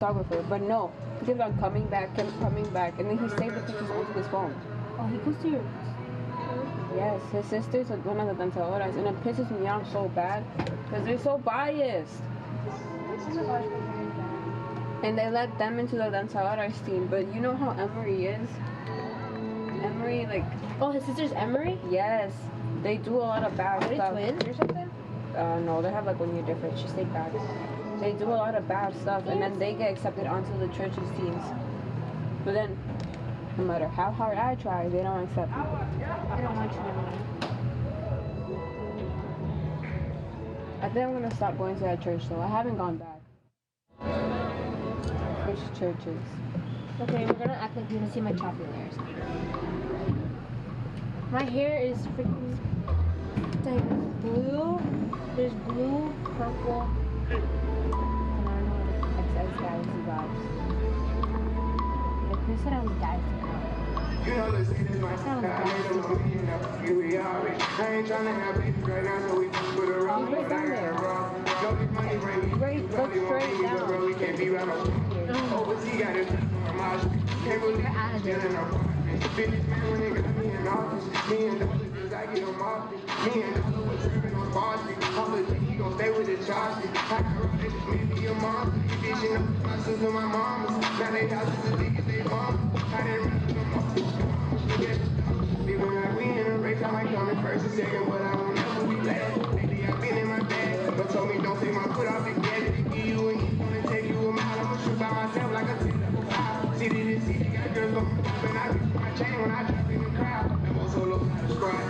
photographer, but no, he kept on kept coming back, and then he saved the pictures onto his phone. Oh, he goes to your... Yes, his sister's one of the danzadoras, and it pisses me off so bad because they're so biased. Oh my gosh, And they let them into the danzadoras team, but you know how Emery is? Emery, like... Oh, his sister's Emery? Yes, they do a lot of bad Are they stuff. twins or something? No, they have like 1 year difference. She stayed back. They do a lot of bad stuff, and then they get accepted onto the church's teams. But then, no matter how hard I try, they don't accept me. I don't want you anymore. I think I'm gonna stop going to that church though. I haven't gone back. Which churches? Okay, we're gonna act like we didn't see my choppy layers. My hair is freaking like blue. There's blue, purple, and I don't know what XX Galaxy vibes. if Chris said I was dancing. You know, this is my style. I here we are. I ain't trying to have babies right now, so we just put her on. Right down there. No, this money bring me. Right, look straight down. Bro, we can't be right on. Overseas got this homage. Can't believe I'm stealing her. Business man when they got me in office. Me and dollars, I get them off. Me and dollars was serving on Wall Street. All the he gon' stay with his charge. I got relations, maybe your mom. You bitching up my sister, my mama. Now they houses as big as they mama. I didn't really know my feeling like we in a race, I might come in first or second, but I won't never be last. Lately I've been in my bag, but told me don't take my foot off the gas. Give you and you wanna take you a mile, I'ma shoot by myself like a 10-5. City to city, got girls gon' pop, and I reach my chain when I drop in the crowd. I'm on solo side of squad.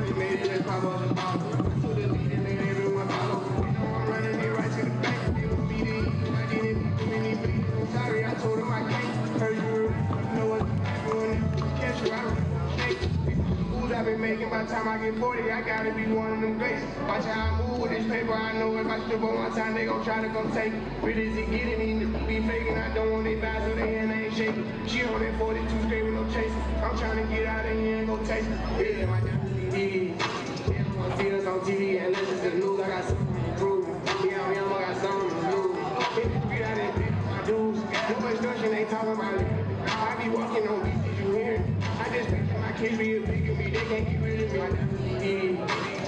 We made it, let's pop up the ball. To the lead and let everyone follow. You know I'm running it right to the bank. They gon' beat it, I didn't too many bleeds. I'm sorry, I told them I can't. Heard you, know what doing. Catch you out. I've been making by the time I get 40, I gotta be one of them greats. Watch how I move with this paper, I know if I strip on one time, they gon' try to come take it. Really, is it getting me to be faking? I don't want they buy so they hand ain't shaking. She on that 42 straight with no chasing. I'm trying to get out of here and go taste it. Yeah, my DVD. Yeah, I wanna see us on TV and listen to the news. I got something to prove. Yeah, I'm young, I got something to lose. In the street, I didn't pay my dues. No instruction, they talking about it. I be walking on beats, did you hear it? I just picture my kids be big of me, they can't get rid of me.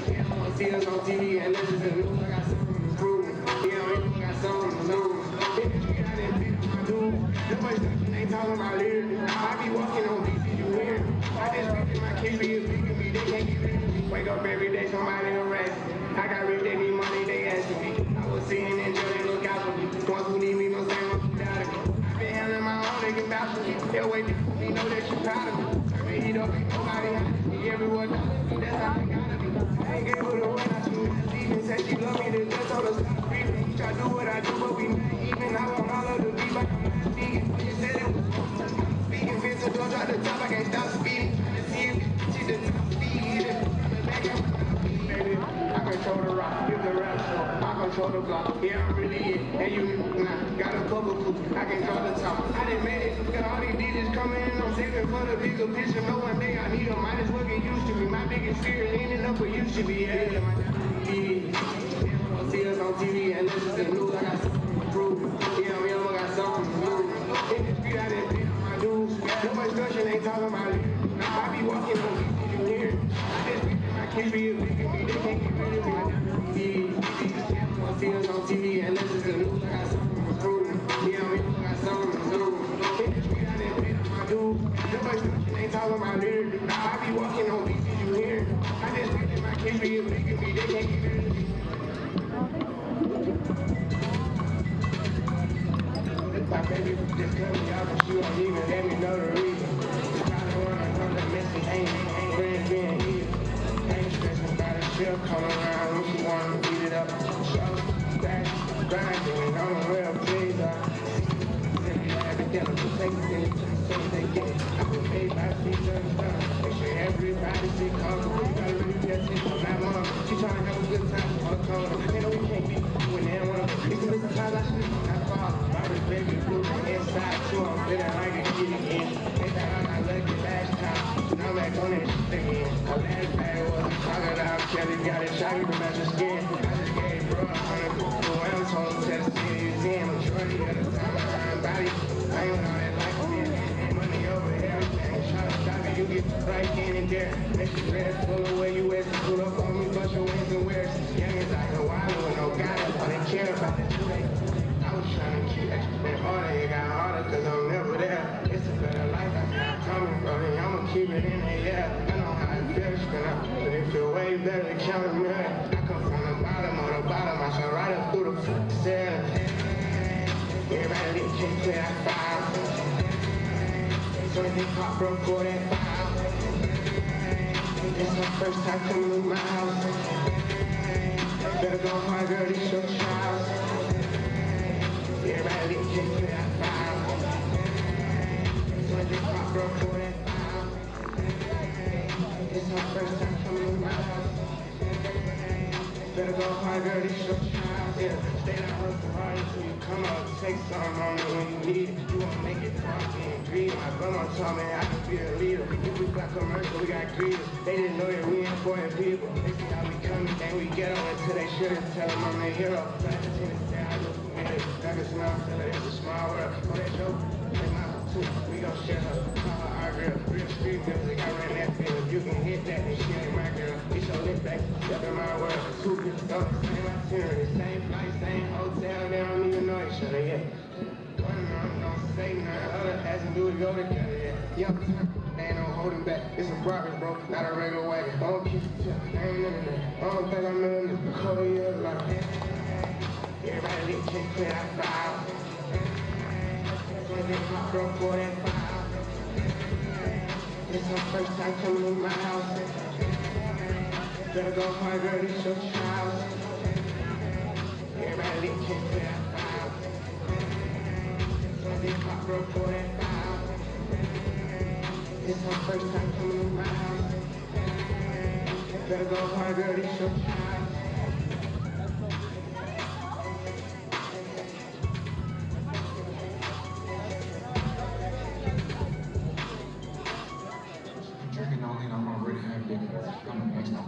Yeah, I wanna see us on TV and listen to the news. I got something to prove. Yeah, I got something to lose. In the street, I didn't pay my dues. No instruction, they talking about it. I be walking on beats, did you hear it? I just picture my kids be big of me, they can't get rid of me. Wake up every day, somebody harass me. I got rich, they need money, they asking me. I was sitting in jail, they look out for me. Ones who need me, no say one who doubted me. I been handling my own, they can vouch for me. They'll wait for me, know that you proud of me. Serving heat up, ain't nobody hiding me. Everyone knows me, that's how I gotta be. I ain't able to win, I shoot my leaving. Said she love me, then just told her stop breathing. Each I do what I do, but we not even. I want all of the beat, but I'm not speaking. You said it was speaking, Vincent, don't try to top, I can't stop speeding. Trying to see if she's the top speed. Back up, baby, I control the rock, give the rap show. I control the block, yeah, I'm really it. And you now got a couple clues, I can draw the top. I done made it, got all these DJs coming in, I'm saving for the bigger picture. No one day I need them, might as well get used to me. My biggest fear is ending up where you should be. Yeah, my DVD. Yeah, see us on TV and listen to the news. I got something to prove. Yeah, I'm young, I got something to lose. In the street, I didn't pay my dues. No instruction, ain't talking about it. I be walking on beats, did you hear it? I just picture my kids be big of me, they can't get rid of me. See us on TV and listen to the news. I got something to prove. Yeah, I got something to lose. In the street, I didn't pay my dues. No instruction, ain't talking about it. I be walking on beats, did you hear it? I just picture my kids be big of me, they can't get rid of me. My baby just cut me off and she won't even let me know the reason. I don't wanna know the message, ain't friends being here. Ain't stressing about a shit come around when she wanna beat it up. Show, crash, grinding, I'm a real pleaser. Every academic to take it, so they get it. I've been paid by feature and stuff. Make sure everybody see comfortable. You gotta really get it from that mom. She trying to have a good time, all coming. They know we can't be when they want to. These are the times I sleep on that fall. Baby blue inside too, I'm feeling like a kid again. Ain't that on my lucky last time? Now I'm back on that shit again. My last bag was a crocodile, Kelly got it shaggy to match the skin. I just gave bro 100 cool, I'm told him to the city, I'm sure he got a time. scared. Make you red, full of where you at. Pull up on me, bunch of wings and wears. Youngins out here wildin' with no guidance, all they care about is who they. I was trying to keep extra harder, it got harder cause I'm never there. It's a better life, I got coming from it, I'ma keep it in there, yeah. I know how it feels, but it feel way better than counting million. I come from the bottom of the bottom, I shine right up through the ceiling. Everybody can't play that foul. So they pop broke for that foul. It's my first time coming to my house. Better go hard, girl, it's your child. Everybody can't play that foul. So they pop broke for that foul. It's my first time coming to my house. Better go hard, girl, it's your child. Yeah, stay down, hustle hard until you come up. Take something on it when you need it. You won't make it far, being greedy. My grandma told me I can be a leader. If we got commercial, we got greeters. They didn't know that we important people. They see how we come and we get on until they shouldn't. Tell them I'm their hero. It's a small world. Oh, that dope. We gon' share her. Call her our girl. Real street music. I ran that film. You can hit that and she ain't my girl. It's your lip back. Step in my world. Two people go. Same itinerary. Same flight. Same hotel. They don't even know each other yet. One of them don't say nothing. Other has to do it go together yet. Young turn. They ain't no holding back. It's a Brabant, bro. Not a regular wagon. Don't kiss the tip. I ain't none of that. I don't think I'm in the color yet. Like everybody can't play that foul. They pop broke for that foul. It's my first time coming to my house. Better go hard, girl, it's your child. Everybody can't play that foul. They pop broke for that foul. It's my first time coming to my house. Better go hard, girl, it's your child. Drinking all in, I'm already happy. I'm next up.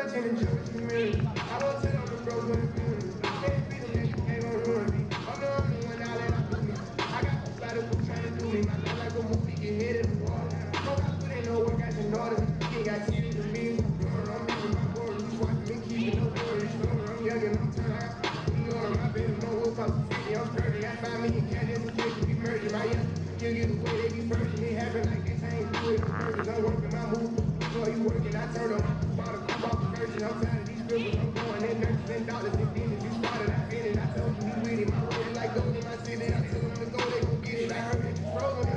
much in the church community. I don't sit on the bros with the community. Can't beat them, nigga, ain't gonna ruin me. I'm the only one out there that do me. I got the body who trying to do me. My life like a movie, get hit in the water. Don't got put in no work, I can order. You ain't got titties to me. I'm moving my borders. You watching me, keeping no borders. I'm young and I'm turned out. You on my baby, no one comes to see me. I'm 30. I 5 million cash in the case to be murdered. My young, you get away, they be first. It happen like this, I ain't do it on purpose. I'm working my move. Before you working, I turn up. Bought a coupe off the version. I'm tired of these scribbles. I'm going in nurses and dollars and pennies. You started, I finished. I told you we with it. My word is like gold in my city. I tell them to go, they gon' get it. I heard that you frozen.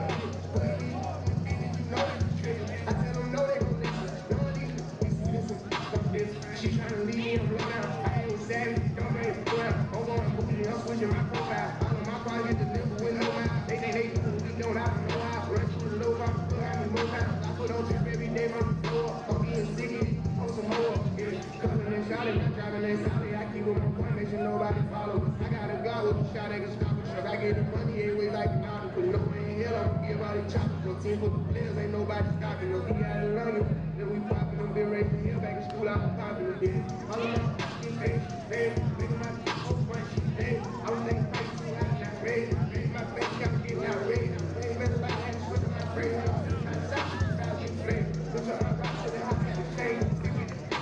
Put it in the business, you know that you tripping. I tell them no, they gon' listen. No one need to listen. Fuck this. She tryna leave me and blow down. I ain't with savage. Don't make me go down. I'm going bougie. I'm switching my profile. All of my cars get delivered with no mouth. They think they do. We don't. I don't know how. Run through the low car. Put out me more time. I put on trip every day from the floor. I'm getting sick of it. On some more. Yeah. Coming and shouting. I'm driving that solid. I keep with my point. Make sure nobody follow us. I got a guy with a shot that can stop a truck. I get the money every way like an auto. Put no way in hell. I'm give all these choppers. No team for the players. Ain't nobody stopping us. We got it running. Then we popping them. Been raised from here. Back in school. I'm popping them. Yeah. All of my fucking face. Hey. Making my whole bunch. Hey. I was thinking fight too hot. Now raise. Raise my face. Got to get out. Raise. Raise better like that. Switch my brain. I'm shot. I'll get flamed. Switch up my rock to the hot. Change.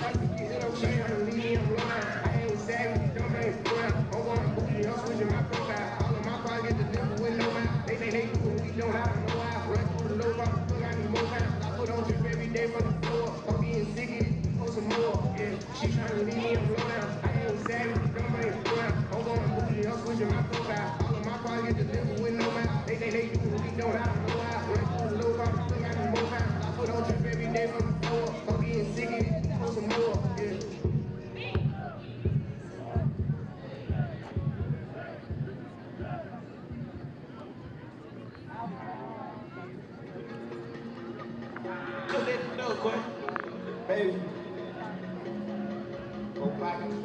I'm leading, I'm blowing. I ain't with savage, don't make me go out. I'm going bougie, I'm switching my profile. All of my cars get delivered with no mouth. They think they do what we don't, I don't know how. Run through the low bar, look, I need more time. I put on drip every day from the floor. I'm getting sick of it, on some more. Yeah, she tryna leave me, I'm blowing. I ain't with savage, don't make me go out. I'm going bougie, I'm switching my profile. All of my cars get delivered with no mouth. They think they do what we don't, I don't know how. Run through the low bar, look, I need more time. I put on drip every day from the floor. I'm getting sick of it, on some more. Yeah. Just let you know, boy. Baby. Go pockets.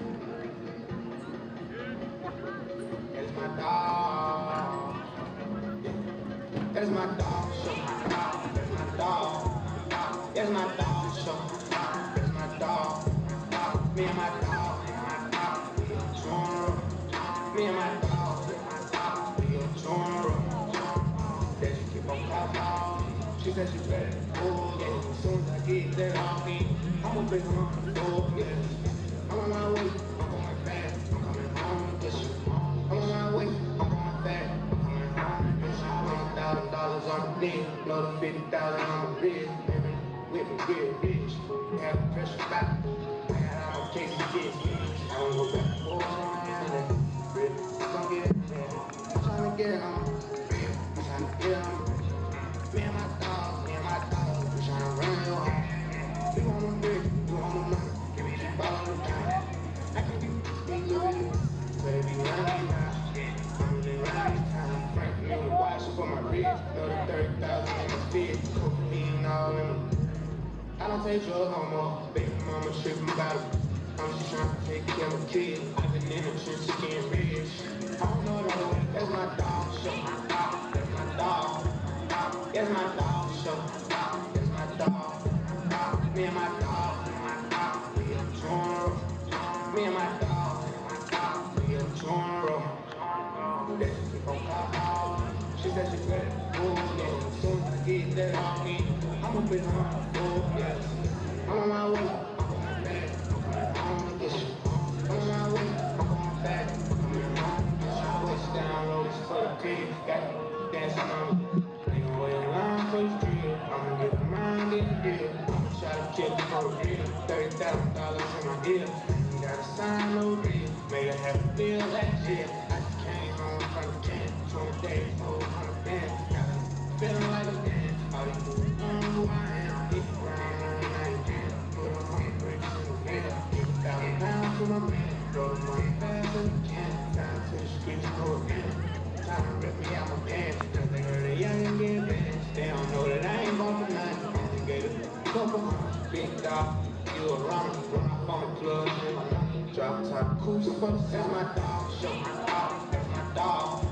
That's my dog. Yeah. That's my dog. Show my dog. That's my dog. That's my dog. Show my dog. That's my dog. Me and my dog. Me and my dog. We on tour. Me and my dog. We on tour. That she keep on call. She said she ready to go, yeah. As soon as I get that all in, I'ma bring her on the floor, yeah. I'm on my way, I'm going fast, I'm coming home, yes, you. I'm on my way, I'm going fast, I'm coming home, yes, you. $1,000 on the knee, another 50,000 on the wrist, baby. With me, real rich, we have the pressure back. I got all my cases, I don't go back and forth, I'm really gonna get it, yeah. I'm trying to get it on. Me and my dog, we tryna run your house. You want them big, you want them money, give me that ball on the counter. I can be Louis, but it be running now. I'm really running time. Frank, you know the watch for my wrist, another 30,000 in the fit, cocaine all in my. I don't take drugs no more, baby mama tripping about it. I'm just trying to take care of my kids. I've been in the trenches getting rich. I don't know the way, that's my dog, show my dog, that's my dog. That's my dog, show my dog, that's my dog. Me and my dog, we on tour. Me and my dog, we on tour. That she keep on call. She said she ready to go, yeah. As soon as I get that all in, I'ma bring her on the floor, yeah. I'm on my way, I'm going fast, I'm coming home, yes, you. I'm on my way, I'm going fast, I'm coming home, yes, you. West down road is for the kids, got me dancing on me. Nigga, wait a line for the street, I'ma get around in the deal. I'ma try to kill it for real, $30,000 in my ear. You gotta sign no deal, made her have to feel that shit. I just came home from the camp, 20 days, old on the band. Got me feeling like a man, all these dudes know who I am. Hit the ground on the night, put on my bricks in the wind. £1,000 for my man, throw the money fast as you can. Down to the streets, go again. Time to rip me out my pants, cause they heard a young and get bad. They don't know that I ain't going for nothing. Only gave a couple hundred, big dog. You a runner, run up on the club, in my number. Drop top coops for the that's my dog, show my dog, that's my dog.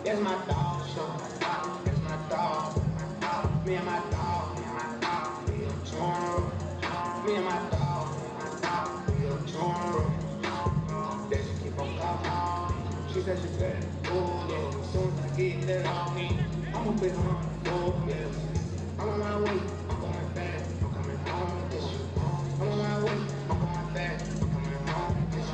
That's my dog, show my dog, that's my dog. Me and my dog, we on tour. Me and my dog, said she said, oh yeah, as soon as I get that on me, I'ma put on, oh yeah. I'm on my way, I'm going fast, I'm coming home, this you. I'm on my way, I'm going fast, I'm coming home, this you.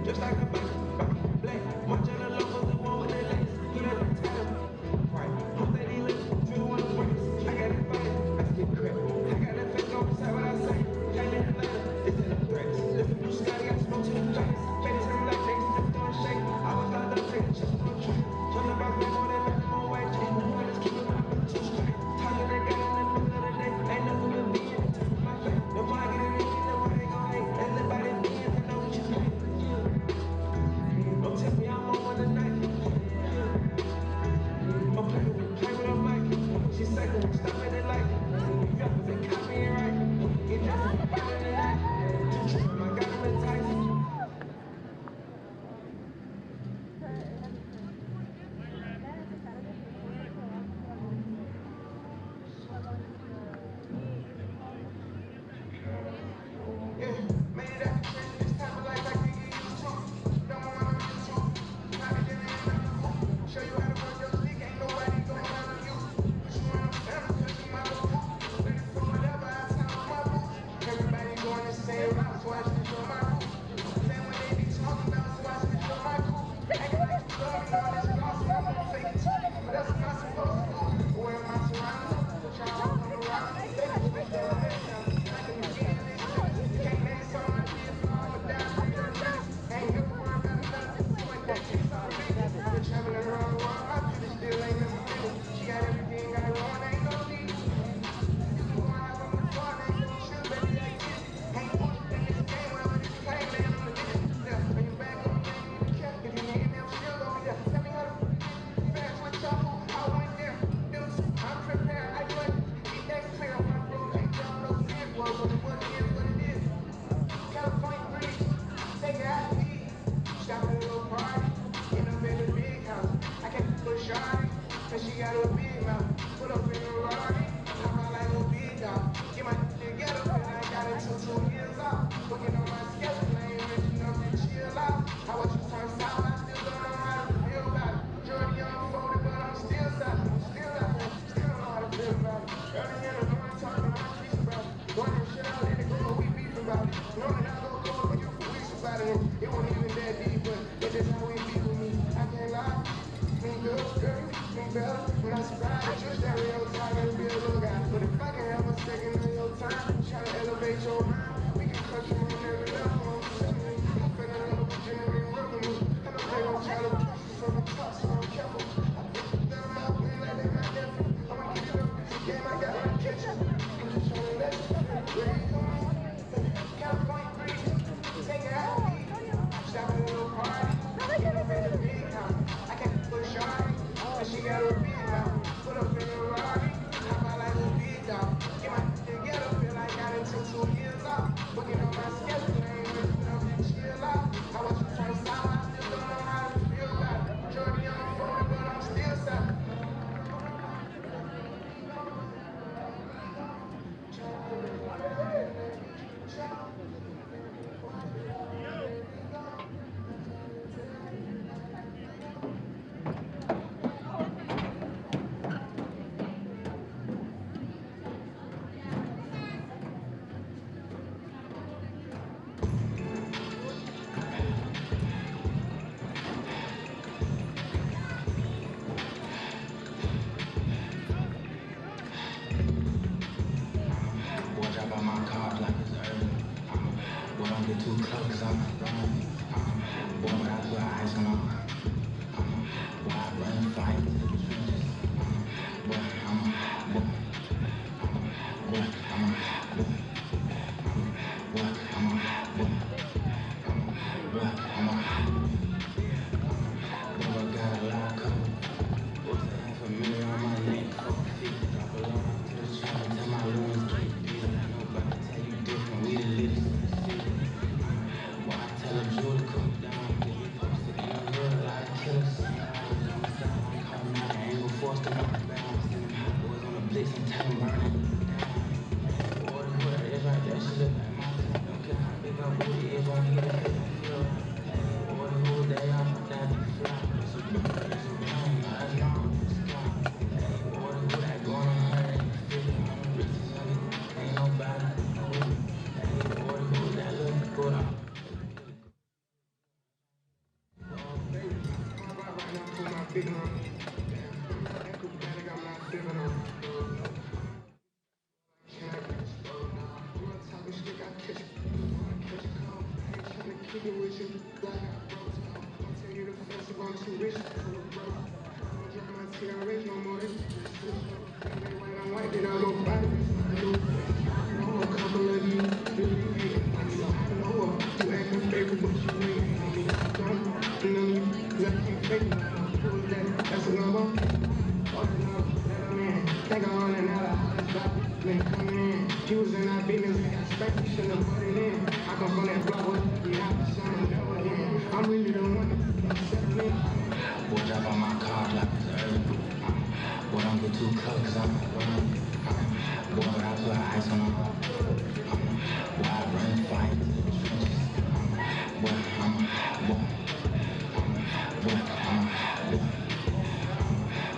Just like a black, much of the locals, the one with the lace, you know the title. Right, hope that he lives through one of the ways. I got it fighting, I still crap. I got that fake on the side, what I say. Came in Atlanta, it's in the threats. If you do Scotty, I smoke to the face. Face him like niggas, just doing shake. I was out there taking chips on the train. Trying to bounce back on that minimum wage. And the one that's keeping my foot too straight. Talking that guy in the middle of the day. Ain't nothing but being in the my face. The more I get it in, the more they gon' hate. Everybody being, I know what you say. Don't tell me I'm on one tonight. I'm playing with a mic. She said, stop at the light. You got to copy it right. It doesn't matter tonight. I got him enticed. Yeah, made it out the trench. This time of life I can get used to. Don't want to use you. How to get in the show you how to work your stick. Ain't nobody going out of you. Put you on a family, cause you my little boo. Ready for whatever I tell my boo. Everybody going the same route, so I should show my boo. Then when they be talking about, so I should show my boo. Ain't like you love me, all this lost, and I'm gonna fake it too. But that's what I'm supposed to do. Where am I surrounded? Child, come around. They can speak their own sound. I can begin this shit. You can't make it sound like this, so I'ma die for your niggas. Ain't never worried about nothing. You ain't that kiss on me. Been traveling around the world, my beauty still ain't never been. She got everything I want, ain't no need. You can go out on the floor, ain't no shit, baby, like this. Ain't no in this game, wherever this play, man, I'm the nigga. Yeah, when you back on me, you need to care. If you need me, I'm still gonna be there. Tell me how to fast with your boo, I went there. I'm prepared, I do it. Get that clear, my bro, ain't y'all no sin, boy, but what it is, what it is. California breeze, take it out to eat. Stop at a little party, end up in the big house. I can't push shawty, cause she got a big mouth. Put up in a Rari, I'm out like a big dog. Get my together, but I got it till 2 years off. Looking on my schedule, I ain't rich enough to chill out. I watch you turn south, I still don't know how to feel about it. Jordy unfolded, but I'm still south. I'm still out there, still don't know how to feel about it. Early in the morning, talking my streets about it. Going and shit out in the groove, we beef about it. Know that I go cold for you for weeks about it. It wasn't even that deep, but it's just how we be with me. I can't lie. Me good, girl, me better. When I surprise, you stereotype and be a little guy. But if I can have a second of your time, try to elevate your mind, we can crush you on every level. I'm feeling a little genuine revenue. I know they gon' try to push you from the top, so I'm careful. I put them out, way like they my nephew. I'ma get it up, this game I got my kitchen. I'm just trying to let you where you going. California breeze, take it out, eat. He was in that business, I expect you shouldn't have put it in. I come from that block with the opposite. I'm really the one that's settling. Boy, drop on my car like it's early. Boy, don't get too close, cause I'm running. Boy, I put ice on my boy, I run fight to the trenches. Boy, I'm a boy. Boy, I'm a boy.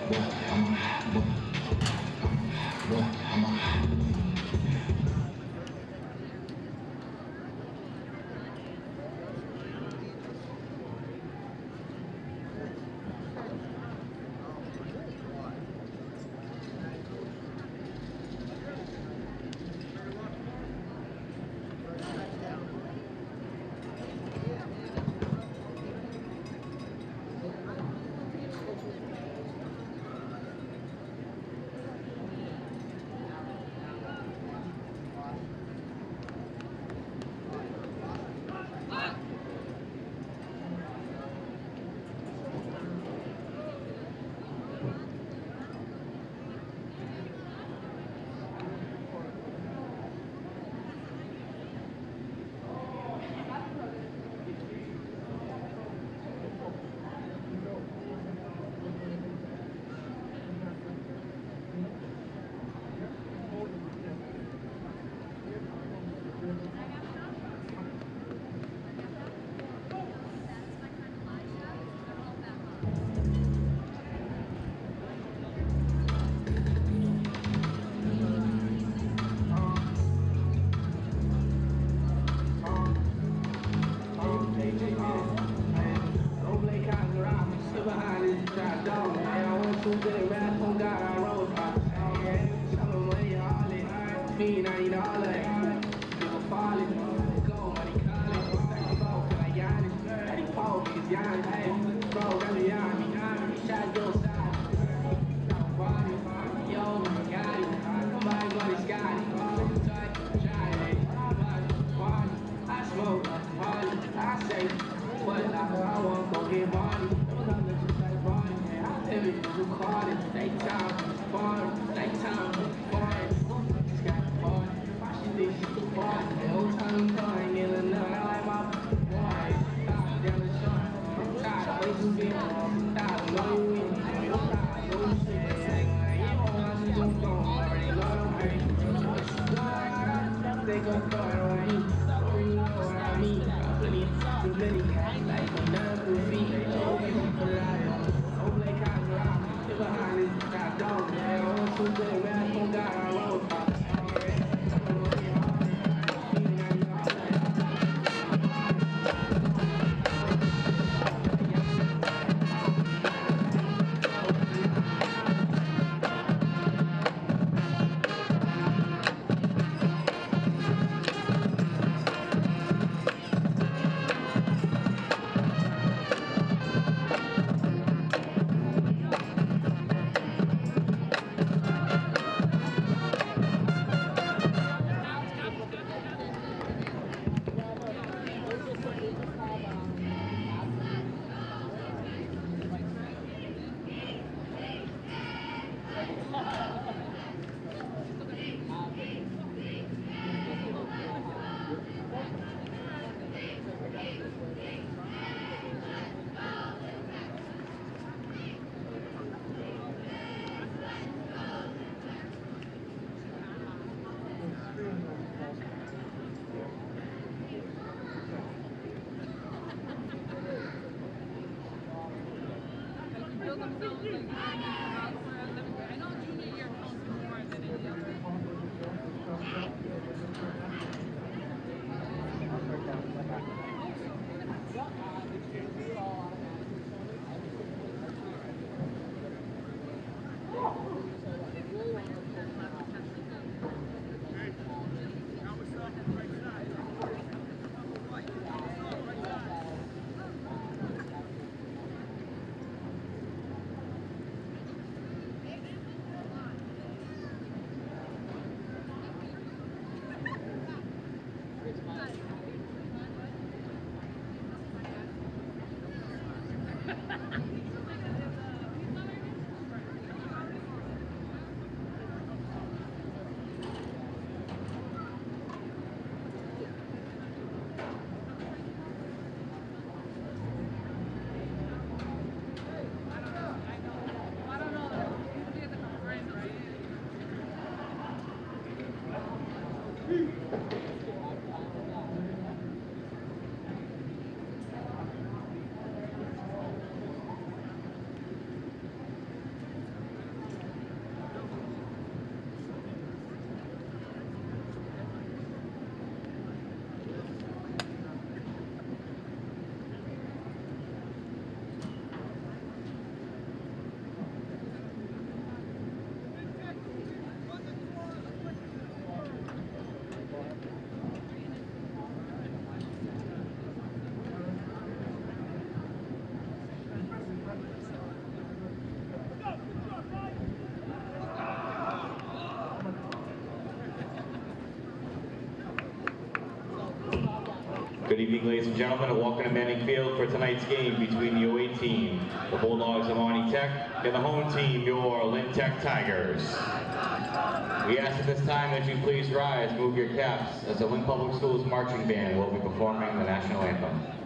Boy, I'm a boy. Boy, I'm a Good evening, ladies and gentlemen, and welcome to Manning Field for tonight's game between the away team, the Bulldogs of Monty Tech, and the home team, your Lynn Tech Tigers. We ask at this time that you please rise, move your caps, as the Lynn Public Schools Marching Band will be performing the National Anthem.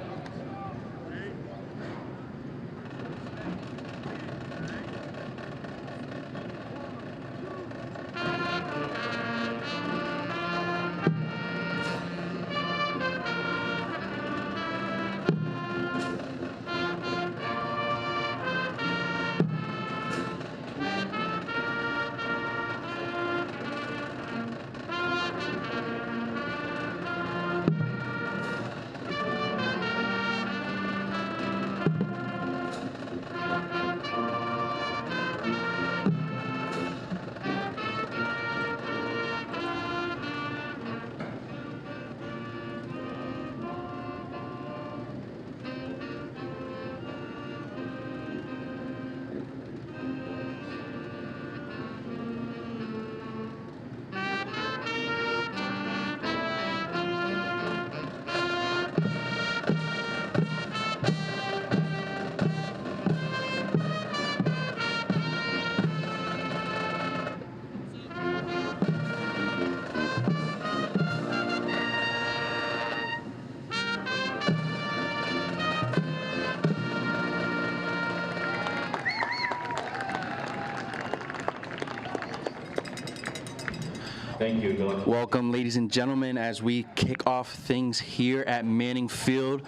Thank you. Good luck. Welcome, ladies and gentlemen, as we kick off things here at Manning Field.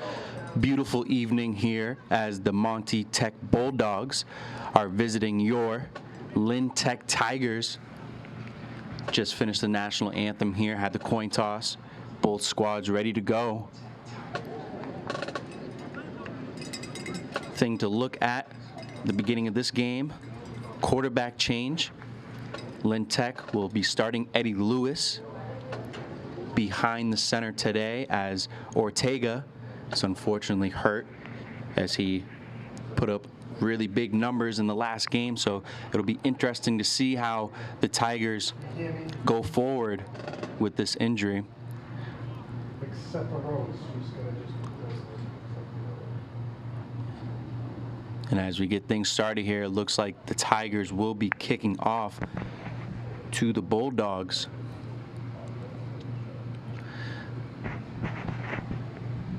Beautiful evening here as the Monty Tech Bulldogs are visiting your Lynn Tech Tigers. Just finished the national anthem here, had the coin toss. Both squads ready to go. Thing to look at the beginning of this game, quarterback change. Lynn Tech will be starting Eddie Lewis behind the center today, as Ortega is unfortunately hurt as he put up really big numbers in the last game. So it'll be interesting to see how the Tigers go forward with this injury. Except for Rose, who's going to just And as we get things started here, it looks like the Tigers will be kicking off to the Bulldogs.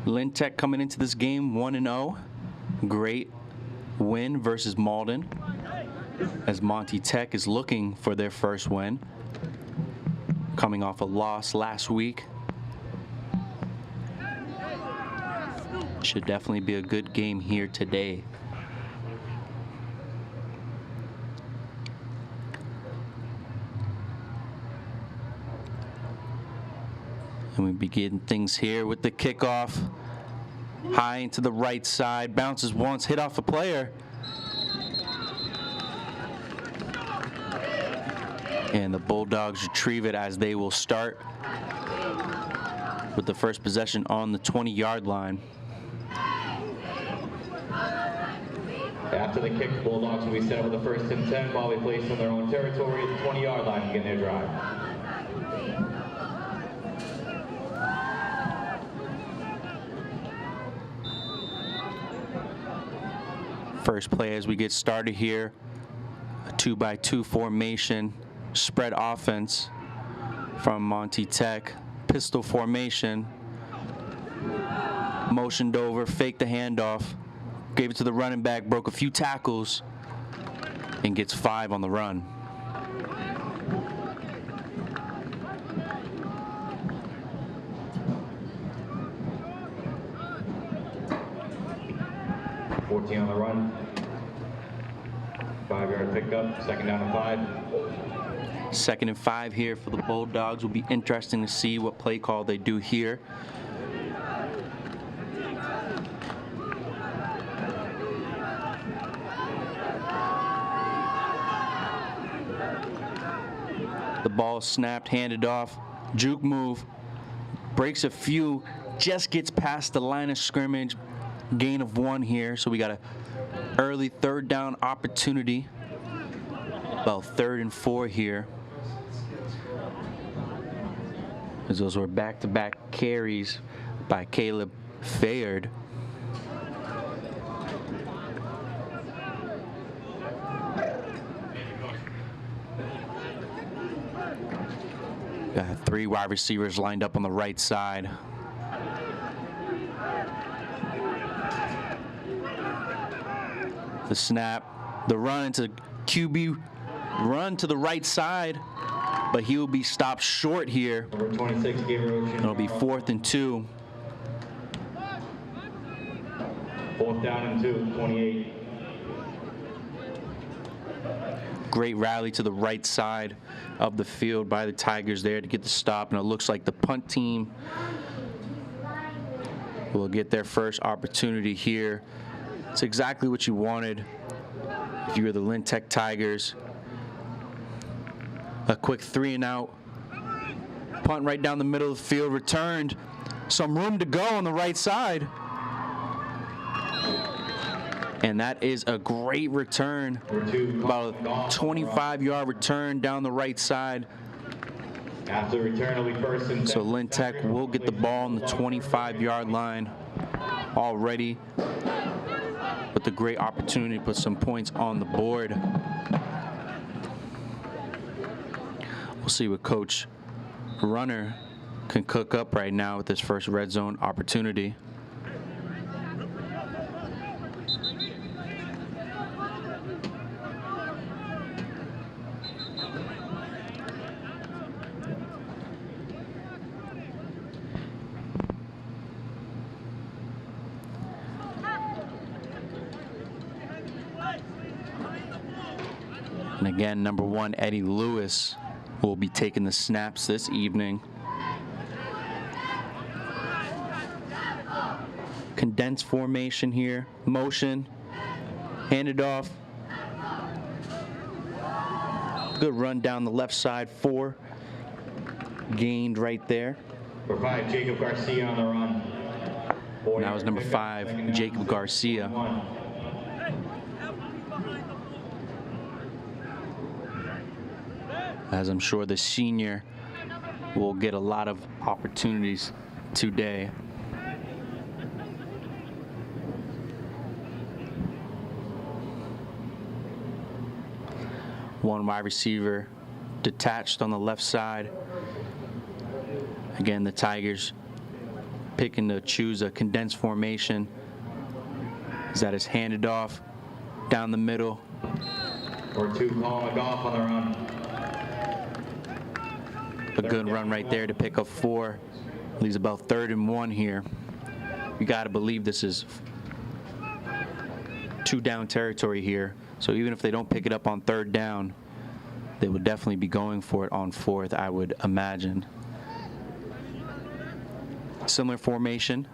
Lynn Tech coming into this game 1-0. Great win versus Malden, as Monty Tech is looking for their first win, coming off a loss last week. Should definitely be a good game here today. And we begin things here with the kickoff. High into the right side, bounces once, hit off a player. And the Bulldogs retrieve it as they will start with the first possession on the 20-yard line. After the kick, the Bulldogs will be set up with the first and 10. Ball will be placed on their own territory at the 20-yard line to begin their drive. First play as we get started here, a 2-by-2 formation, spread offense from Monty Tech. Pistol formation, motioned over, faked the handoff, gave it to the running back, broke a few tackles, and gets 5 on the run. On the run. 5-yard pickup, second down and 5. 2nd and 5 here for the Bulldogs. Will be interesting to see what play call they do here. The ball snapped, handed off, juke move, breaks a few, just gets past the line of scrimmage. Gain of 1 here, so we got a early 3rd down opportunity. About 3rd and 4 here. As those were back-to-back carries by Caleb Fayard. Got 3 wide receivers lined up on the right side. The snap, the run into QB, run to the right side, but he will be stopped short here. Number 26, Gabriel. It'll be 4th and 2. 4th down and 2, 28. Great rally to the right side of the field by the Tigers there to get the stop, and it looks like the punt team will get their first opportunity here. It's exactly what you wanted if you were the Lynn Tech Tigers. A quick 3-and-out. Punt right down the middle of the field, returned. Some room to go on the right side. And that is a great return. About a 25-yard return down the right side. After the return, it'll be 1st and 10. So Lynn Tech will get the ball on the 25-yard line already, with a great opportunity to put some points on the board. We'll see what Coach Runner can cook up right now with his first red zone opportunity. And again, number 1, Eddie Lewis, will be taking the snaps this evening. Condensed formation here, motion, handed off. Good run down the left side, 4. Gained right there. Number 5, Jacob Garcia on the run. And that was number 5, Jacob Garcia. As I'm sure the senior will get a lot of opportunities today. One wide receiver detached on the left side. Again, the Tigers picking to choose a condensed formation. As that is handed off down the middle. Or 2, Colin McGough on the run. A good run right there to pick up 4. Leaves about 3rd and 1 here. You got to believe this is 2-down territory here. So even if they don't pick it up on 3rd down, they would definitely be going for it on 4th, I would imagine. similar formation.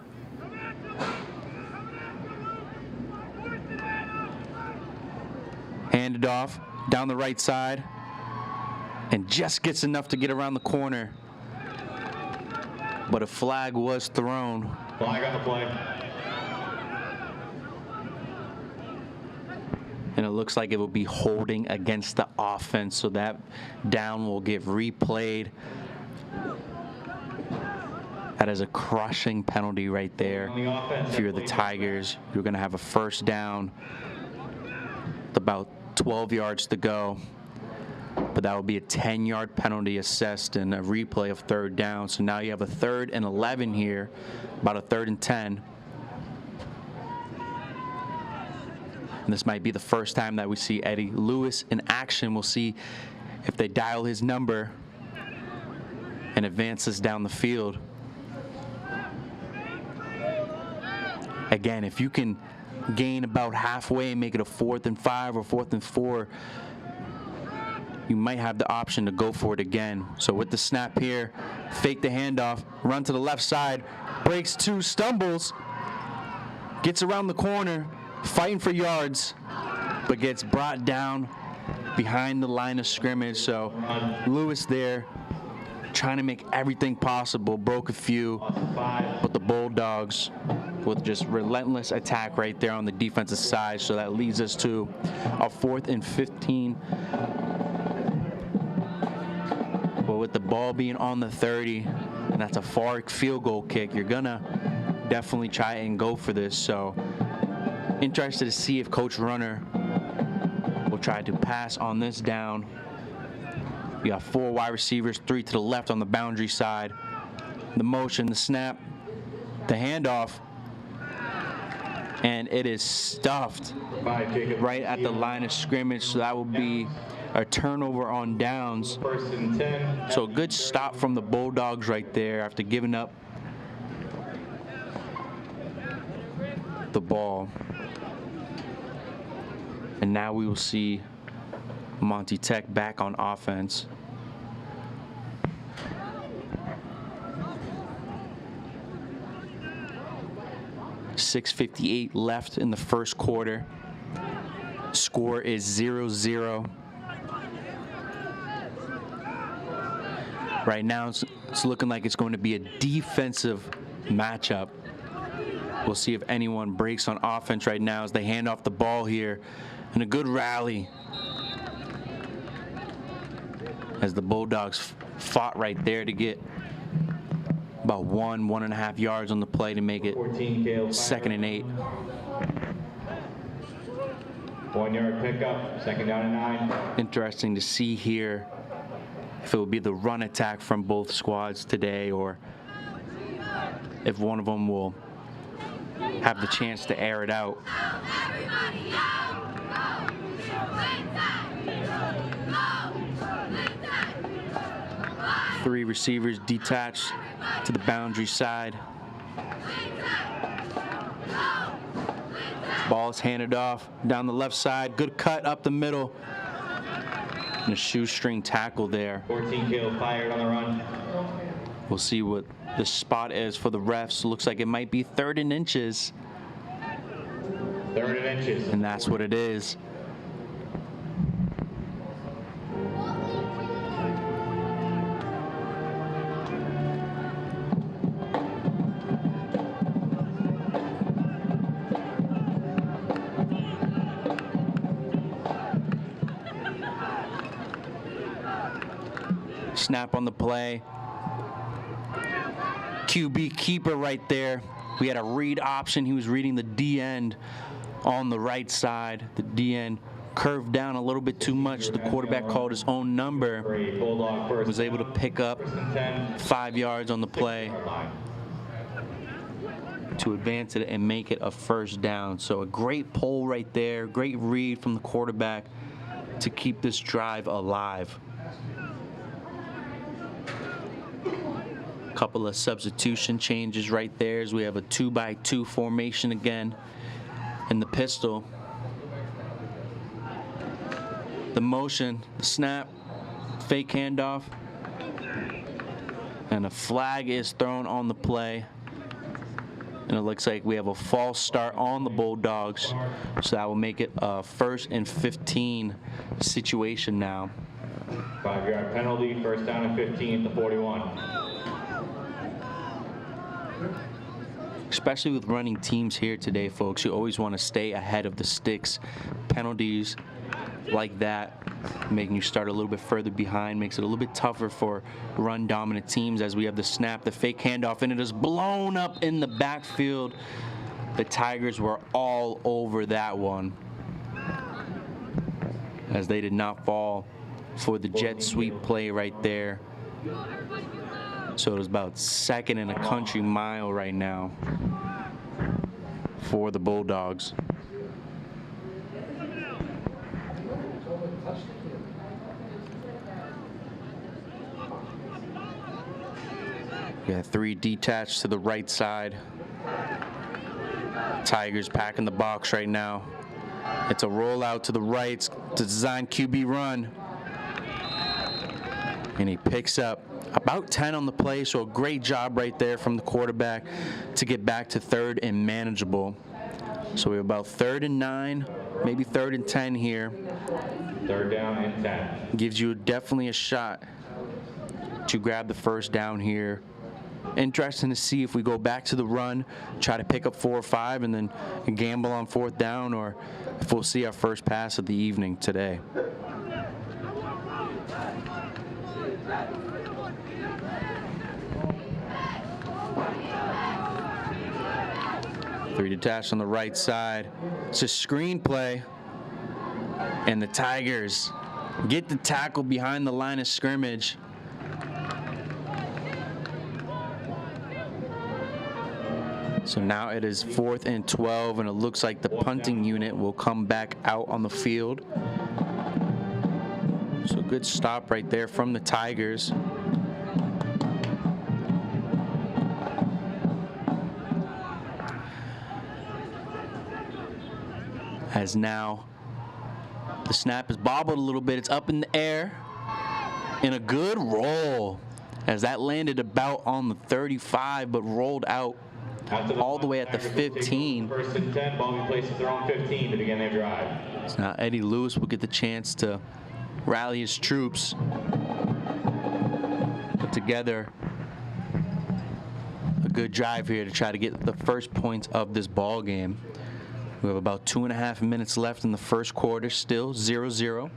Handed off down the right side and just gets enough to get around the corner. But a flag was thrown. Flag on the play. And it looks like it will be holding against the offense, so that down will get replayed. That is a crushing penalty right there. If you're the Tigers, you're going to have a first down with about 12 yards to go. But that will be a 10-yard penalty assessed and a replay of third down. So now you have a 3rd and 11 here, about a 3rd and 10. And this might be the first time that we see Eddie Lewis in action. We'll see if they dial his number and advances down the field. Again, if you can gain about halfway and make it a 4th and 5 or 4th and 4, you might have the option to go for it again. So with the snap here, fake the handoff, run to the left side, breaks 2, stumbles, gets around the corner, fighting for yards, but gets brought down behind the line of scrimmage. So Lewis there trying to make everything possible, broke a few, but the Bulldogs with just relentless attack right there on the defensive side. So that leads us to a 4th and 15. But with the ball being on the 30, and that's a far field goal kick, you're gonna definitely try and go for this. So interested to see if Coach Runner will try to pass on this down. You got 4 wide receivers, 3 to the left on the boundary side. The motion, the snap, the handoff, and it is stuffed right at the line of scrimmage. So that will be a turnover on downs. 1st and 10. So a good stop from the Bulldogs right there after giving up the ball. And now we will see Monty Tech back on offense. .6:58 left in the first quarter. Score is 0-0. Right now, it's looking like it's going to be a defensive matchup. We'll see if anyone breaks on offense right now as they hand off the ball here. And a good rally as the Bulldogs fought right there to get about 1.5 yards on the play to make it 2nd and 8. 1-yard pickup, 2nd down and 9. Interesting to see here if it will be the run attack from both squads today or if one of them will have the chance to air it out. 3 receivers detached to the boundary side. Ball is handed off down the left side. Good cut up the middle. And a shoestring tackle there. 14 kill fired on the run. We'll see what the spot is for the refs. Looks like it might be 3rd and inches. 3rd and inches. And that's what it is. Snap on the play. QB keeper right there. We had a read option. He was reading the D end on the right side. The D end curved down a little bit too much. The quarterback called his own number. Was able to pick up 5 yards on the play to advance it and make it a first down. So a great pull right there. Great read from the quarterback to keep this drive alive. Couple of substitution changes right there as we have a 2-by-2 formation again in the pistol. The motion, the snap, fake handoff, and a flag is thrown on the play. And it looks like we have a false start on the Bulldogs. So that will make it a 1st and 15 situation now. 5-yard penalty, first down and 15 at the 41. Especially with running teams here today, folks, you always want to stay ahead of the sticks. Penalties like that, making you start a little bit further behind, makes it a little bit tougher for run-dominant teams as we have the snap, the fake handoff, and it is blown up in the backfield. The Tigers were all over that one as they did not fall for the jet sweep play right there. So it was about 2nd and a country mile right now for the Bulldogs. We got 3 detached to the right side. Tigers packing the box right now. It's a rollout to the right. It's a design QB run. And he picks up about 10 on the play, so a great job right there from the quarterback to get back to 3rd and manageable. So we're about 3rd and 9, maybe 3rd and 10 here. 3rd down and 10. Gives you definitely a shot to grab the 1st down here. Interesting to see if we go back to the run, try to pick up 4 or 5, and then gamble on 4th down, or if we'll see our first pass of the evening today. Three detached on the right side. It's a screen play, and the Tigers get the tackle behind the line of scrimmage. So now it is 4th and 12, and it looks like the punting unit will come back out on the field. So good stop right there from the Tigers. As now the snap is bobbled a little bit. It's up in the air. And a good roll as that landed about on the 35, but rolled out all the way at the 15. 1st and 10, ball be placed at their own 15 to begin their drive. So now Eddie Lewis will get the chance to rally his troops, put together a good drive here to try to get the first points of this ball game. We have about 2.5 minutes left in the first quarter, still 0-0.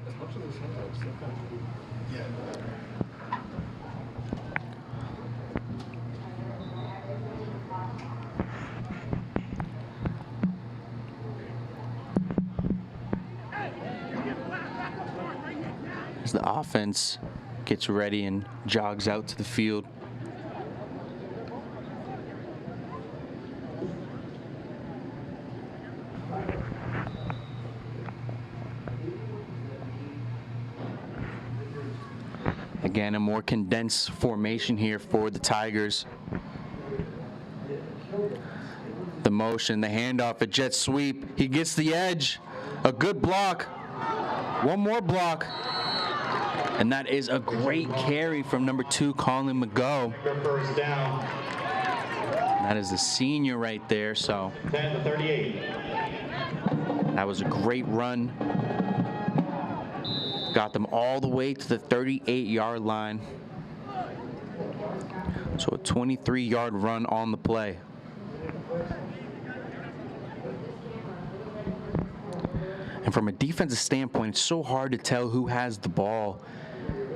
As the offense gets ready and jogs out to the field. Again, a more condensed formation here for the Tigers. The motion, the handoff, a jet sweep. He gets the edge. A good block. One more block. And that is a great carry from number 2, Colin McGough. First down. That is the senior right there. So 10 to 38. That was a great run. Got them all the way to the 38-yard line. So a 23-yard run on the play. And from a defensive standpoint, it's so hard to tell who has the ball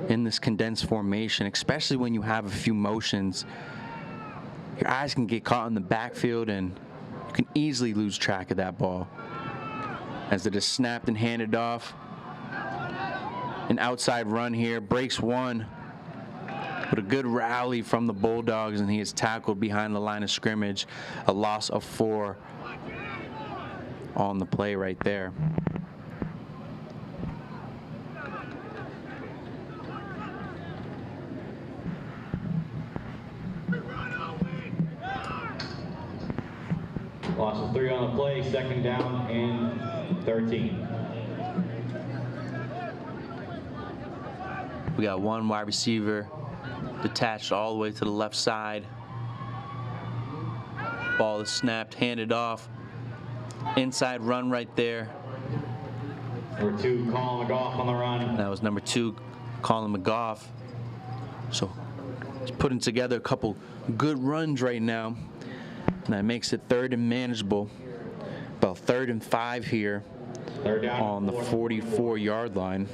in this condensed formation, especially when you have a few motions. Your eyes can get caught in the backfield, and you can easily lose track of that ball. As it is snapped and handed off. An outside run here, breaks one. But a good rally from the Bulldogs, and he is tackled behind the line of scrimmage. A loss of 4 on the play right there. Loss of 3 on the play, 2nd down and 13. We got one wide receiver detached all the way to the left side. Ball is snapped, handed off. Inside run right there. Number 2, Colin McGough on the run. That was number 2, Colin McGough. So he's putting together a couple good runs right now. And that makes it 3rd and manageable. About 3rd and 5 here on the 44-yard line.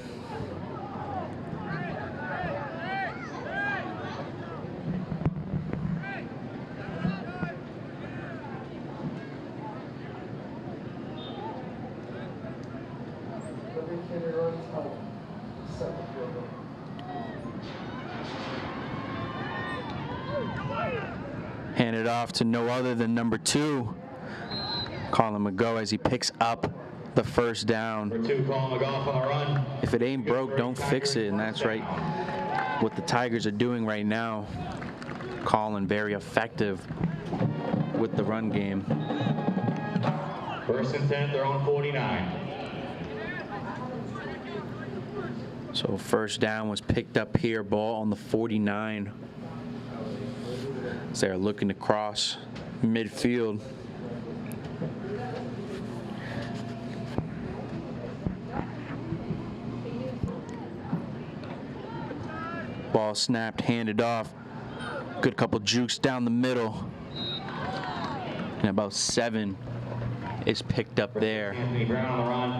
Handed off to no other than number 2, Colin McGough, as he picks up the first down. Number 2, Colin McGough on the run. If it ain't broke, don't fix it, and that's right what the Tigers are doing right now. Colin very effective with the run game. 1st and 10, their own 49. So first down was picked up here, ball on the 49. As they're looking to cross midfield. Ball snapped, handed off. Good couple jukes down the middle. And about 7 is picked up there. Anthony Brown on the run.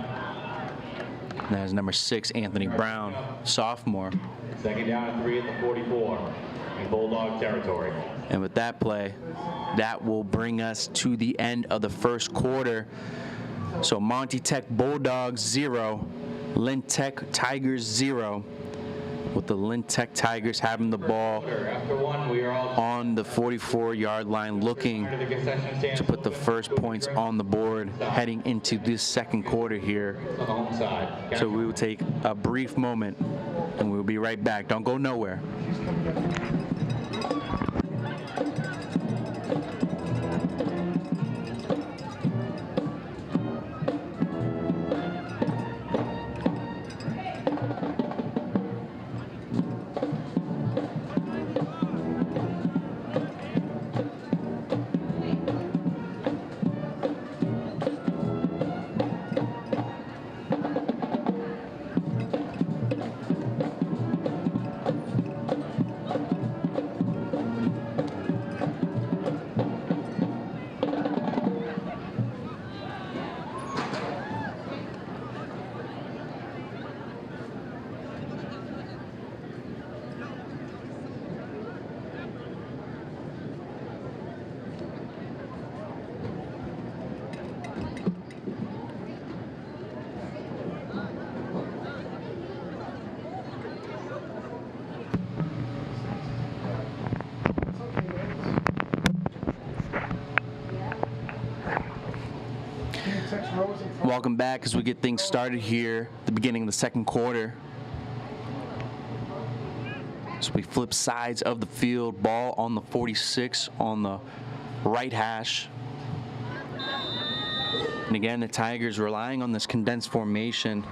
And that is number 6, Anthony Brown, sophomore. 2nd down and 3 at the 44 in Bulldog territory. And with that play, that will bring us to the end of the first quarter. So Monty Tech Bulldogs 0, Lynn Tech Tigers 0. With the Lynn Tech Tigers having the ball on the 44-yard line, looking to put the first points on the board heading into this second quarter here. So we will take a brief moment and we'll be right back. Don't go nowhere. Welcome back as we get things started here at the beginning of the second quarter. So we flip sides of the field, ball on the 46 on the right hash. And again, the Tigers relying on this condensed formation,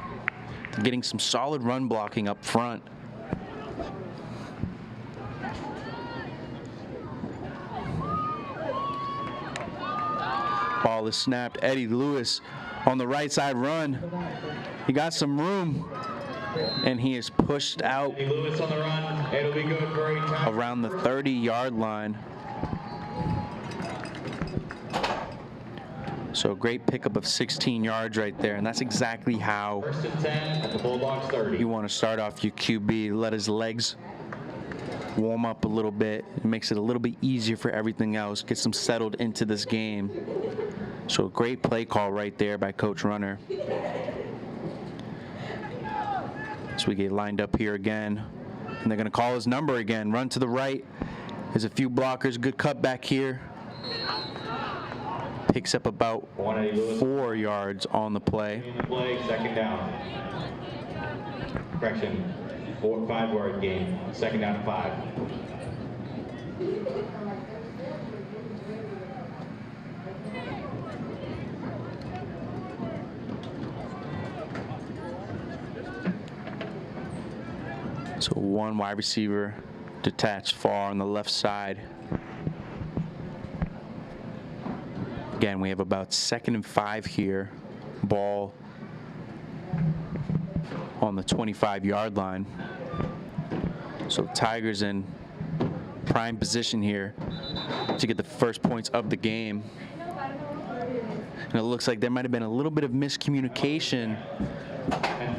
getting some solid run blocking up front. Ball is snapped. Eddie Lewis on the right side run. He got some room, and he is pushed out Eddie Lewis on the run. It'll be good for a time. around the 30-yard line. So a great pickup of 16 yards right there, and that's exactly how 1st and 10 at the Bulldogs 30. you want to start off your QB. Let his legs warm up a little bit. It makes it a little bit easier for everything else. Gets them settled into this game. So a great play call right there by Coach Runner. So we get lined up here again. And they're going to call his number again. Run to the right. There's a few blockers. Good cut back here. Picks up about 4 yards on the play. In the play, 2nd down. Correction, 5-word game. 2nd down and 5. So one wide receiver detached far on the left side. Again, we have about 2nd and 5 here. Ball on the 25-yard line. So Tigers in prime position here to get the first points of the game. And it looks like there might have been a little bit of miscommunication.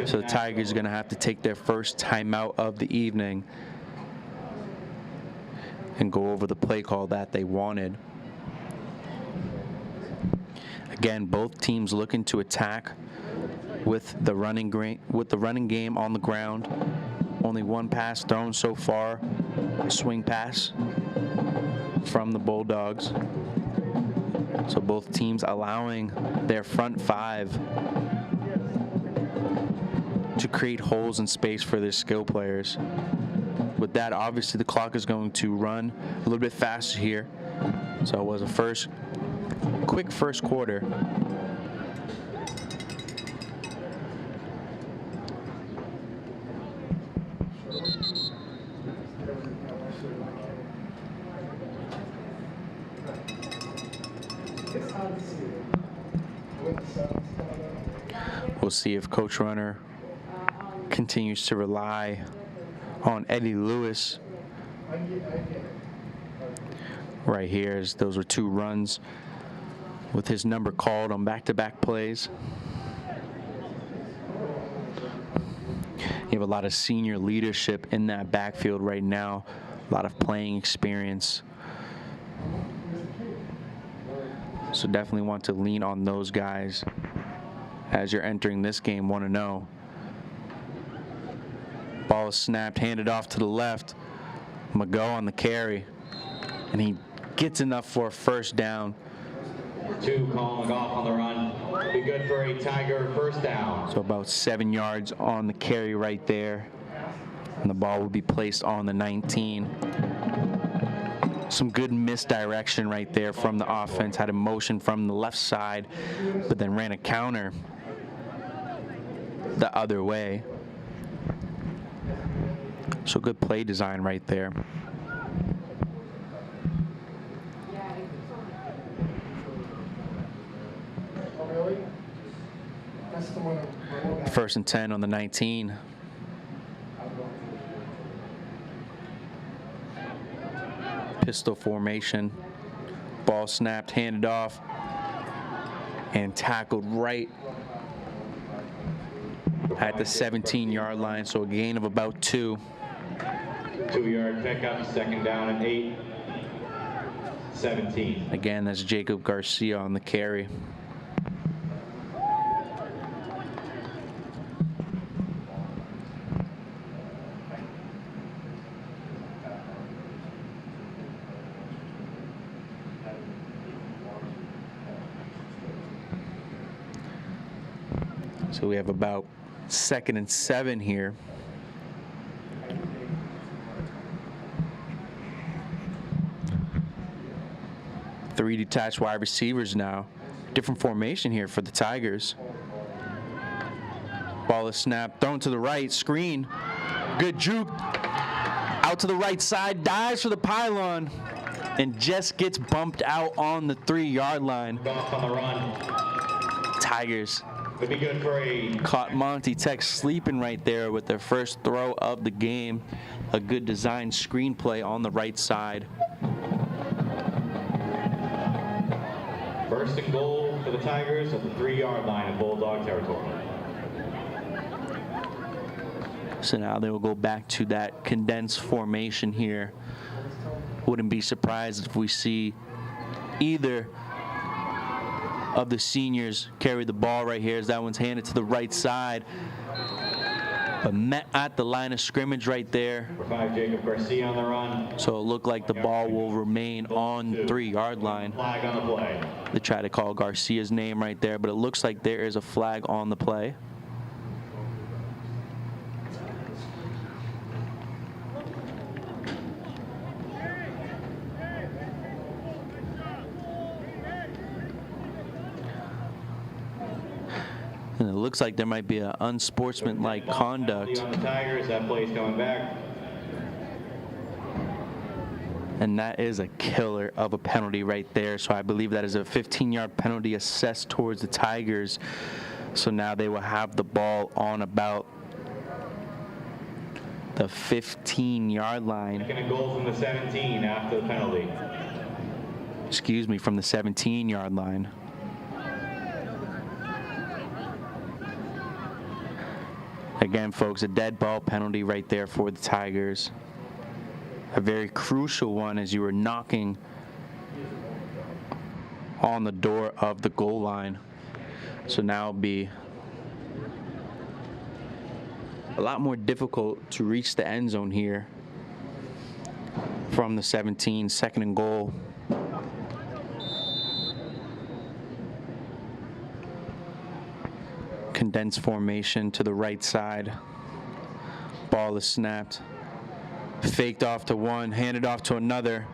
So the Tigers are going to have to take their first timeout of the evening and go over the play call that they wanted. Again, both teams looking to attack with the running game on the ground. Only one pass thrown so far, a swing pass from the Bulldogs. So both teams allowing their front 5 to create holes in space for their skill players. With that, obviously the clock is going to run a little bit faster here. So it was a quick first quarter. We'll see if Coach Runner continues to rely on Eddie Lewis. Right here, as those were 2 runs with his number called on back-to-back plays. You have a lot of senior leadership in that backfield right now, a lot of playing experience. So definitely want to lean on those guys as you're entering this game 1-0. Ball is snapped, handed off to the left. Mago on the carry, and he gets enough for a first down. 2, Colin McGough on the run. Be good for a Tiger first down. So about 7 yards on the carry right there. And the ball will be placed on the 19. Some good misdirection right there from the offense. Had a motion from the left side, but then ran a counter the other way. So good play design right there. First and 10 on the 19. Pistol formation. Ball snapped, handed off, and tackled right at the 17-yard line. So a gain of about 2. 2-yard pickup, 2nd down and 8. 17. Again, that's Jacob Garcia on the carry. So we have about 2nd and 7 here. Three detached wide receivers now. Different formation here for the Tigers. Ball is snapped, thrown to the right, screen. Good juke. Out to the right side, dives for the pylon, and just gets bumped out on the 3-yard line. Off on the run. Tigers Could be good for a... caught Monty Tech sleeping right there with their first throw of the game. A good design screenplay on the right side. First and goal for the Tigers at the 3-yard line of Bulldog territory. So now they will go back to that condensed formation here. Wouldn't be surprised if we see either of the seniors carry the ball right here, as that one's handed to the right side, but met at the line of scrimmage right there. 5, Jacob Garcia on the run. So it looked like the ball will remain on the 3-yard line. Flag on the play. They try to call Garcia's name right there, but it looks like there is a flag on the play. And it looks like there might be an unsportsmanlike conduct. On the Tigers, that play's coming back. And that is a killer of a penalty right there. So I believe that is a 15-yard penalty assessed towards the Tigers. So now they will have the ball on about the 15-yard line. Second and goal from the 17 after the penalty. Excuse me, from the 17-yard line. Again, folks, a dead ball penalty right there for the Tigers. A very crucial one as you were knocking on the door of the goal line. So now it'll be a lot more difficult to reach the end zone here from the 17, second and goal. Condensed formation to the right side. Ball is snapped. Faked off to one, handed off to another.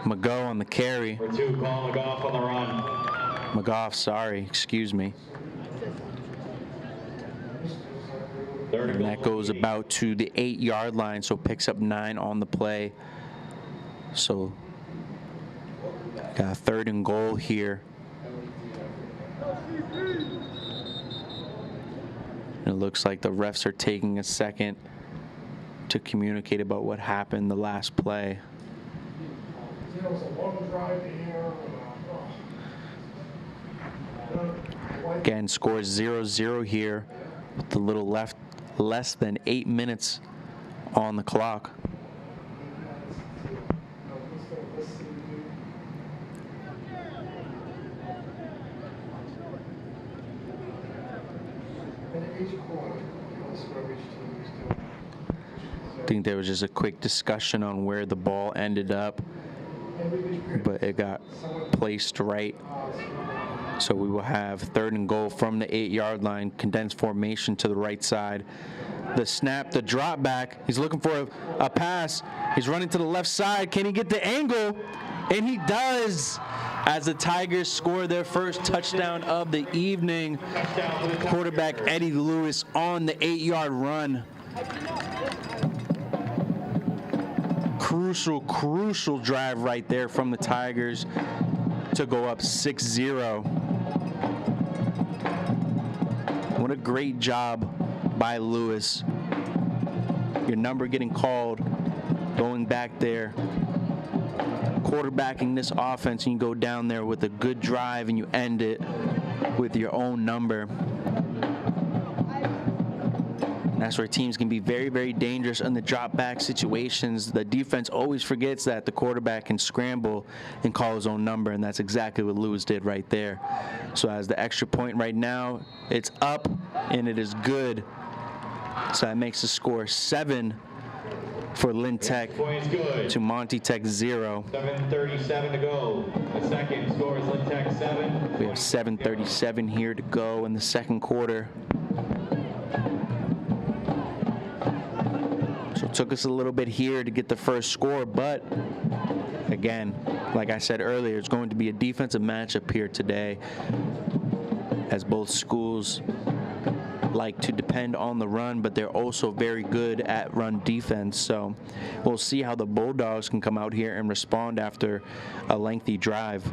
McGough on the carry. For two, call McGough on the run. McGough, sorry, excuse me. And that goes about to the 8-yard line, so picks up 9 on the play. So got a third and goal here. And it looks like the refs are taking a second to communicate about what happened the last play. Again, scores 0-0 here with a little less than 8 minutes on the clock. I think there was just a quick discussion on where the ball ended up, but it got placed right. So we will have third and goal from the 8-yard line, condensed formation to the right side. The snap, the drop back, he's looking for a pass. He's running to the left side. Can he get the angle? And he does, as the Tigers score their first touchdown of the evening. Quarterback Eddie Lewis on the 8-yard run. Crucial drive right there from the Tigers to go up 6-0. What a great job by Lewis. Your number getting called, going back there, quarterbacking this offense, and you go down there with a good drive and you end it with your own number. That's where teams can be very, very dangerous in the drop back situations. The defense always forgets that the quarterback can scramble and call his own number, and that's exactly what Lewis did right there. So as the extra point right now, it's up and it is good. So that makes the score 7 for Lynn Tech to Monty Tech 0. 7:37 to go. The second score is Lynn Tech 7. We have 7:37 here to go in the second quarter. So it took us a little bit here to get the first score, but again, like I said earlier, it's going to be a defensive matchup here today, as both schools like to depend on the run, but they're also very good at run defense. So we'll see how the Bulldogs can come out here and respond after a lengthy drive.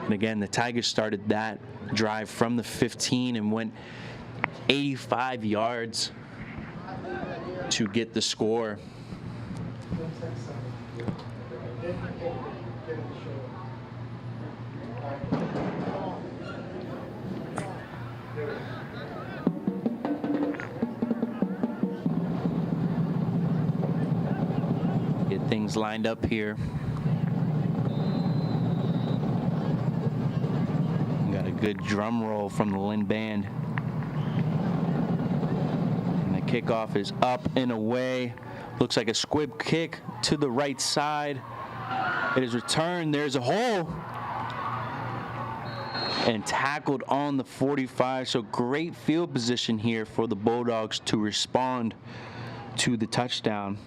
And again, the Tigers started that drive from the 15 and went 85 yards to get the score. Get things lined up here. Good drum roll from the Lynn band. And the kickoff is up and away. Looks like a squib kick to the right side. It is returned. There's a hole. And tackled on the 45. So great field position here for the Bulldogs to respond to the touchdown.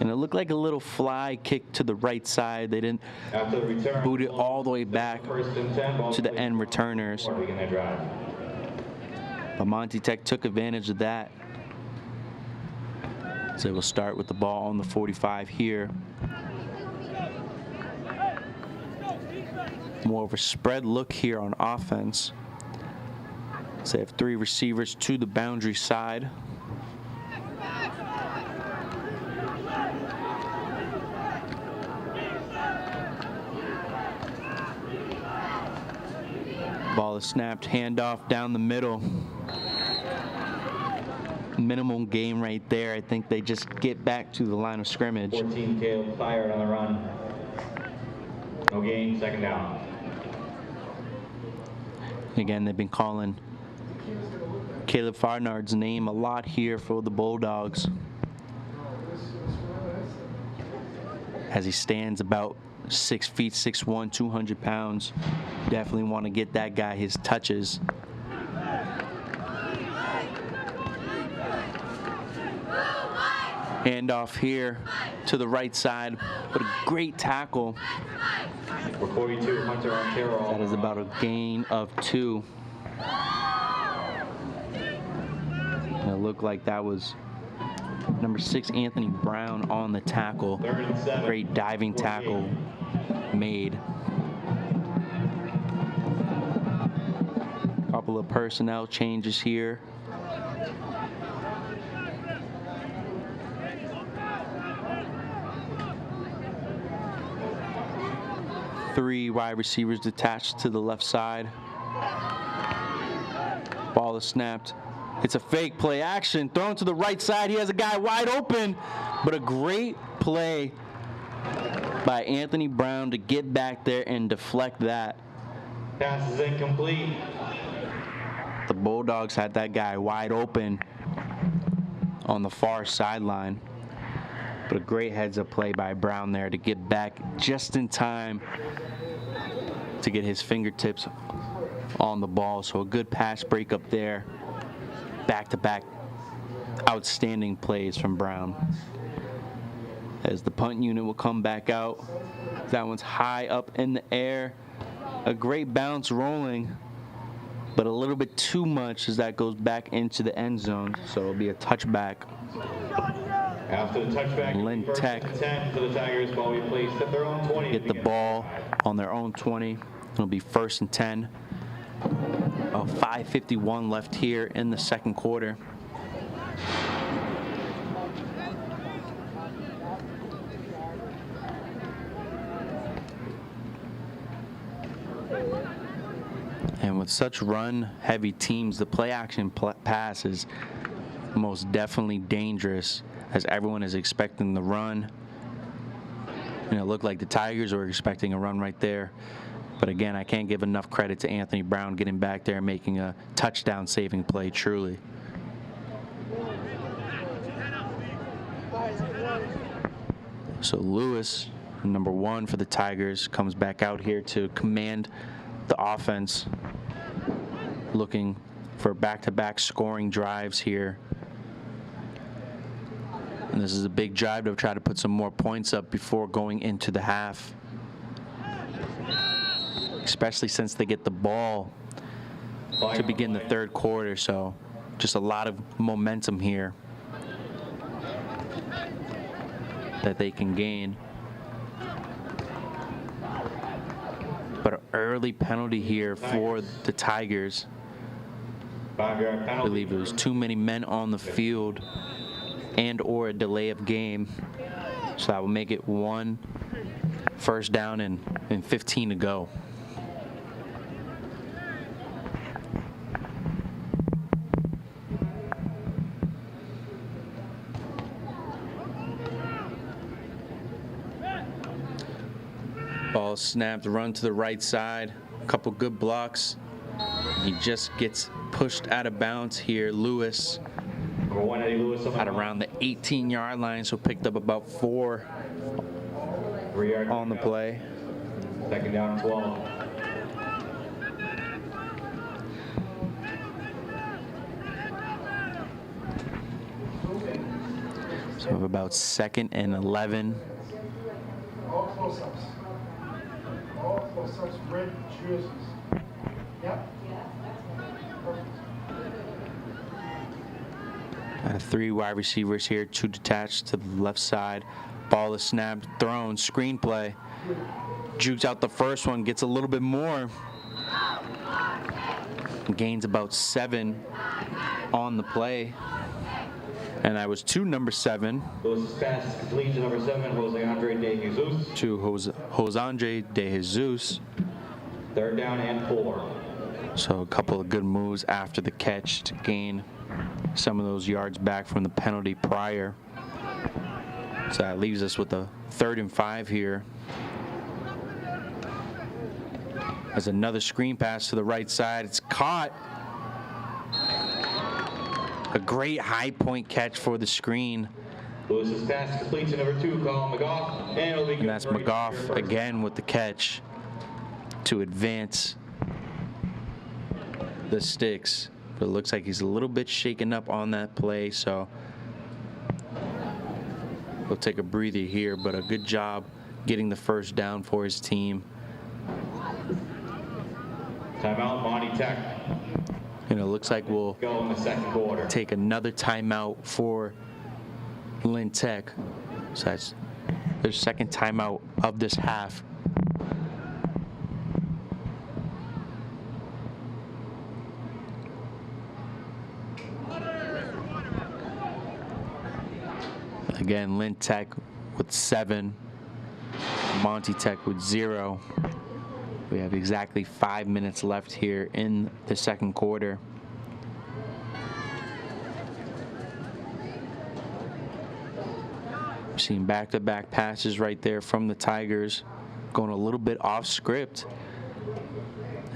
And it looked like a little fly kick to the right side. They didn't After the return, boot it all the way back first and 10, ball to the placed end on returners. 4, begin their drive. But Monty Tech took advantage of that. So they will start with the ball on the 45 here. More of a spread look here on offense. So they have 3 receivers to the boundary side. Ball is snapped, handoff down the middle. Minimum gain right there. I think they just get back to the line of scrimmage. 14, Caleb fired on the run. No gain, second down. Again, they've been calling Caleb Farnard's name a lot here for the Bulldogs, as he stands about 6 feet, 6'1", 200 pounds. Definitely want to get that guy his touches. Handoff here to the right side. What a great tackle. For 42, Hunter Arcaro. That is about a gain of 2. And it looked like that was number 6, Anthony Brown, on the tackle. 3rd and 7. Great diving tackle made. Couple of personnel changes here. Three wide receivers detached to the left side. Ball is snapped. It's a fake play action. Thrown to the right side. He has a guy wide open. But a great play by Anthony Brown to get back there and deflect that. Pass is incomplete. The Bulldogs had that guy wide open on the far sideline. But a great heads-up play by Brown there to get back just in time to get his fingertips on the ball. So a good pass break up there. Back-to-back outstanding plays from Brown. As the punt unit will come back out. That one's high up in the air. A great bounce rolling, but a little bit too much as that goes back into the end zone. So it'll be a touchback. After the touchback, Lynn first Tech and 10 for the Tigers. Ball be placed at their own 20. Get the ball on their own 20. It'll be 1st and 10. 5:51 left here in the second quarter. And with such run-heavy teams, the play-action pass is most definitely dangerous, as everyone is expecting the run. And it looked like the Tigers were expecting a run right there. But again, I can't give enough credit to Anthony Brown getting back there and making a touchdown-saving play, truly. So Lewis, number 1 for the Tigers, comes back out here to command the offense, looking for back-to-back scoring drives here. And this is a big drive to try to put some more points up before going into the half, especially since they get the ball to begin the third quarter. So just a lot of momentum here that they can gain. But an early penalty here for the Tigers. 5-yard I penalty. believe it was too many men on the field and or a delay of game. So that will make it 1 first down and 15 to go. Ball snapped, run to the right side. A couple good blocks. He just gets pushed out of bounds here. Lewis Number 1, Eddie Lewis at around the 18-yard line, so picked up about 4 3-yard on the play. Second down, 12. So we have about 2nd and 11. All close-ups. All close-ups, red jerseys. Yep. Perfect. 3 wide receivers here, 2 detached to the left side. Ball is snapped, thrown, screenplay. Jukes out the first one, gets a little bit more. Gains about 7 on the play. And that was to number 7. Those passes complete to number 7, Jose Andre De Jesus. To Jose Andre De Jesus. 3rd down and 4. So a couple of good moves after the catch to gain some of those yards back from the penalty prior. So that leaves us with a 3rd and 5 here. As another screen pass to the right side. It's caught. A great high point catch for the screen. Lewis's pass complete to number 2, Colin McGough. And that's McGough again with the catch to advance the sticks. But it looks like he's a little bit shaken up on that play, so he'll take a breather here, but a good job getting the 1st down for his team. Timeout, Monty Tech. And it looks like we'll go in the 2nd quarter. Take another timeout for Lynn Tech. So that's their 2nd timeout of this half. Again, Lynn Tech with 7, Monty Tech with 0. We have exactly 5 minutes left here in the 2nd quarter. We're seeing back-to-back passes right there from the Tigers, going a little bit off script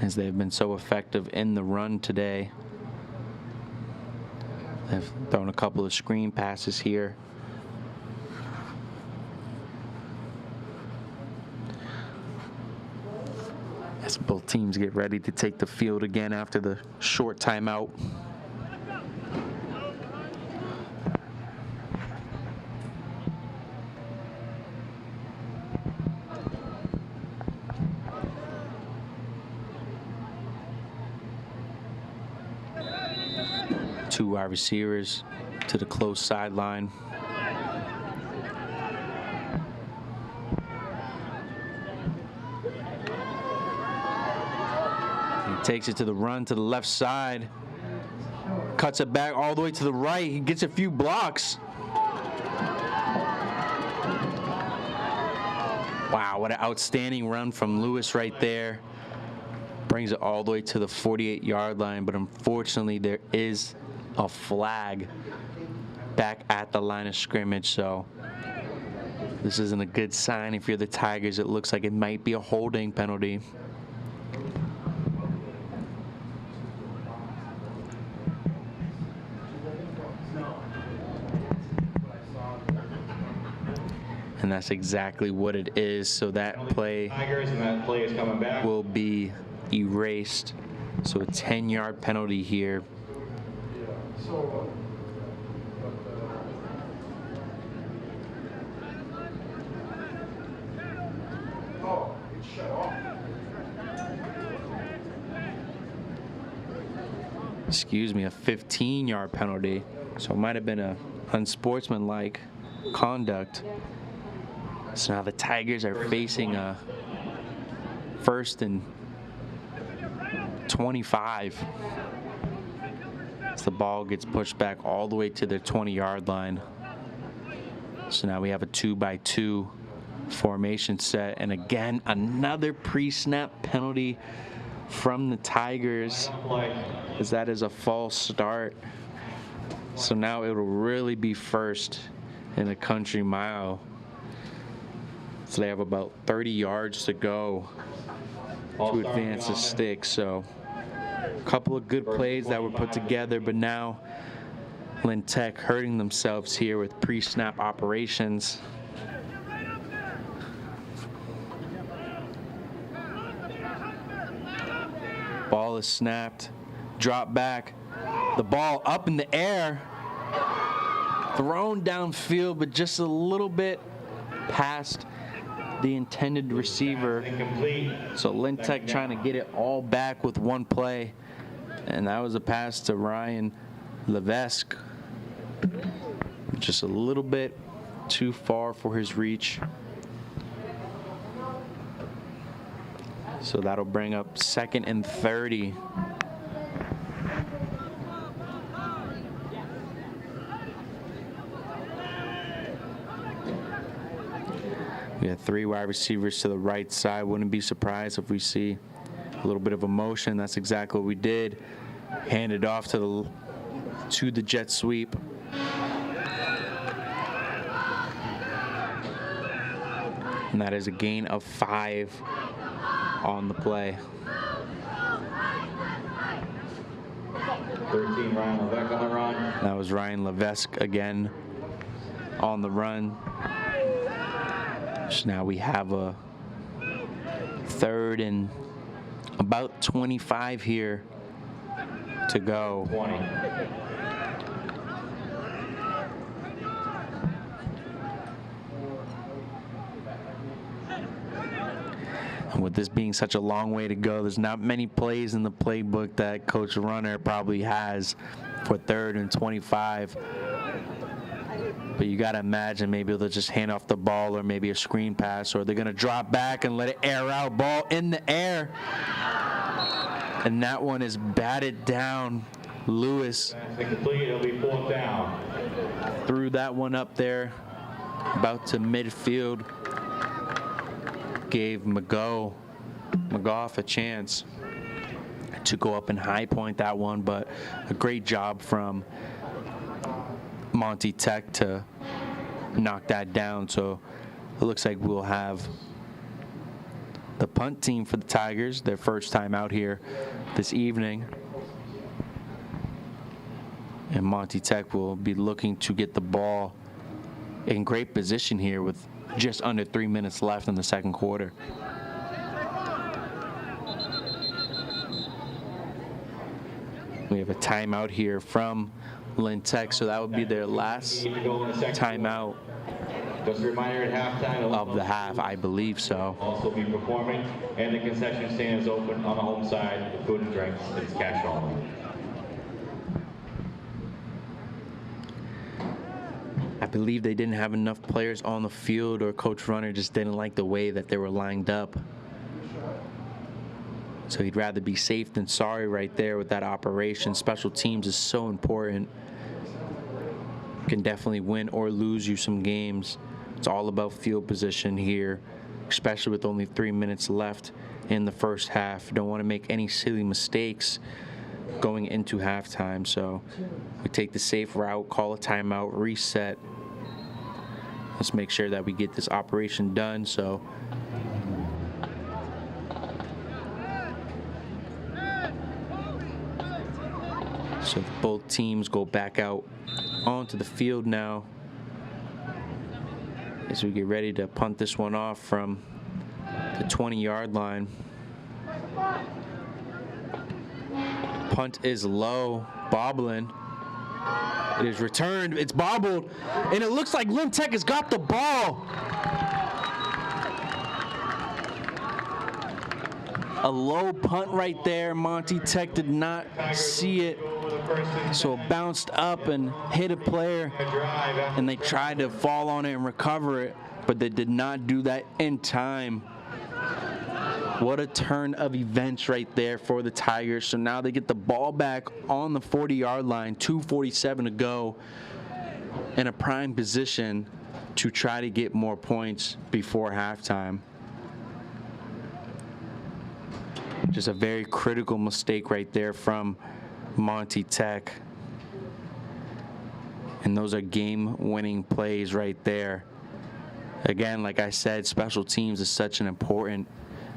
as they've been so effective in the run today. They've thrown a couple of screen passes here. As both teams get ready to take the field again after the short timeout. Two wide receivers to the close sideline. Takes it to the run to the left side. Cuts it back all the way to the right. He gets a few blocks. Wow, what an outstanding run from Lewis right there. Brings it all the way to the 48-yard line, but unfortunately there is a flag back at the line of scrimmage, so this isn't a good sign if you're the Tigers. It looks like it might be a holding penalty. And that's exactly what it is. So that play is coming back. Will be erased. So a 10-yard penalty here. It's shut off. Excuse me, a 15-yard penalty. So it might have been a unsportsmanlike conduct. So now the Tigers are facing a 1st and 25. As the ball gets pushed back all the way to their 20-yard line. So now we have a 2-by-2 formation set. And again, another pre-snap penalty from the Tigers, as that is a false start. So now it will really be 1st in a country mile. So they have about 30 yards to go to advance the sticks. So a couple of good plays that were put together, but now Lynn Tech hurting themselves here with pre-snap operations. Ball is snapped, drop back, the ball up in the air. thrown downfield, but just a little bit past the intended receiver. Incomplete. So Lynn Tech trying to get it all back with one play. And that was a pass to Ryan Levesque. Just a little bit too far for his reach. So that'll bring up 2nd and 30. We have 3 wide receivers to the right side. Wouldn't be surprised if we see a little bit of a motion. That's exactly what we did. Handed off to the jet sweep. And that is a gain of 5 on the play. 13, Ryan Levesque on the run. That was Ryan Levesque again on the run. So now we have a 3rd and about 25 here to go. 20. And with this being such a long way to go, there's not many plays in the playbook that Coach Runner probably has for 3rd and 25. But you got to imagine maybe they'll just hand off the ball or maybe a screen pass, or they're going to drop back and let it air out. Ball in the air. And that one is batted down. Lewis Incomplete. It'll be 4th down. threw that one up there about to midfield. Gave McGough a chance to go up and high point that one, but a great job from Monty Tech to knock that down. So it looks like we'll have the punt team for the Tigers, their first time out here this evening. And Monty Tech will be looking to get the ball in great position here with just under 3 minutes left in the second quarter. We have a timeout here from Lynn Tech, so that would be their last timeout Just a reminder at halftime of the half, I believe so. also be performing, and the concession stand is open on the home side for food and drinks. It's cash only. I believe they didn't have enough players on the field, or Coach Runner just didn't like the way that they were lined up. So he'd rather be safe than sorry right there with that operation. Special teams is so important. Can definitely win or lose you some games. It's all about field position here, especially with only 3 minutes left in the first half. Don't want to make any silly mistakes going into halftime. So we take the safe route, call a timeout, reset. Let's make sure that we get this operation done. So both teams go back out onto the field now as we get ready to punt this one off from the 20-yard line. Punt is low, bobbling. It is returned, it's bobbled, and it looks like Lynn Tech has got the ball. A low punt right there. Monty Tech did not see it, so it bounced up and hit a player, and they tried to fall on it and recover it, but they did not do that in time. What a turn of events right there for the Tigers. So now they get the ball back on the 40-yard line, 2:47 to go, in a prime position to try to get more points before halftime. Just a very critical mistake right there from Monty Tech. And those are game-winning plays right there. Again, like I said, special teams is such an important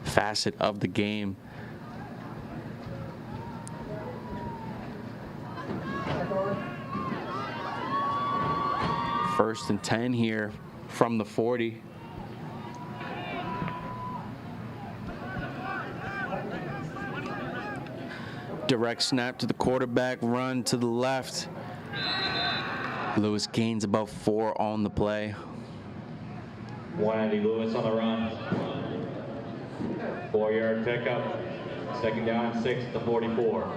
facet of the game. First and 10 here from the 40. Direct snap to the quarterback, run to the left. Lewis gains about 4 on the play. One Eddie Lewis on the run. 4-yard pickup. Second down, 6 to 44.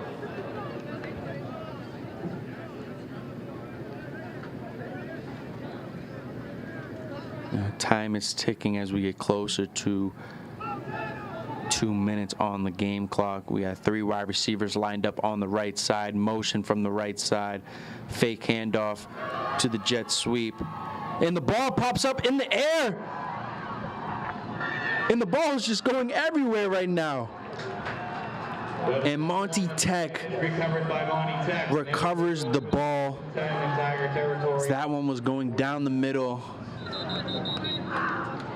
Time is ticking as we get closer to 2 minutes on the game clock. We have 3 wide receivers lined up on the right side, motion from the right side, fake handoff to the jet sweep, and the ball pops up in the air. And the ball is just going everywhere right now. And Monty Tech Recovered by Monty Tech. recovers the ball. Tiger territory. That one was going down the middle.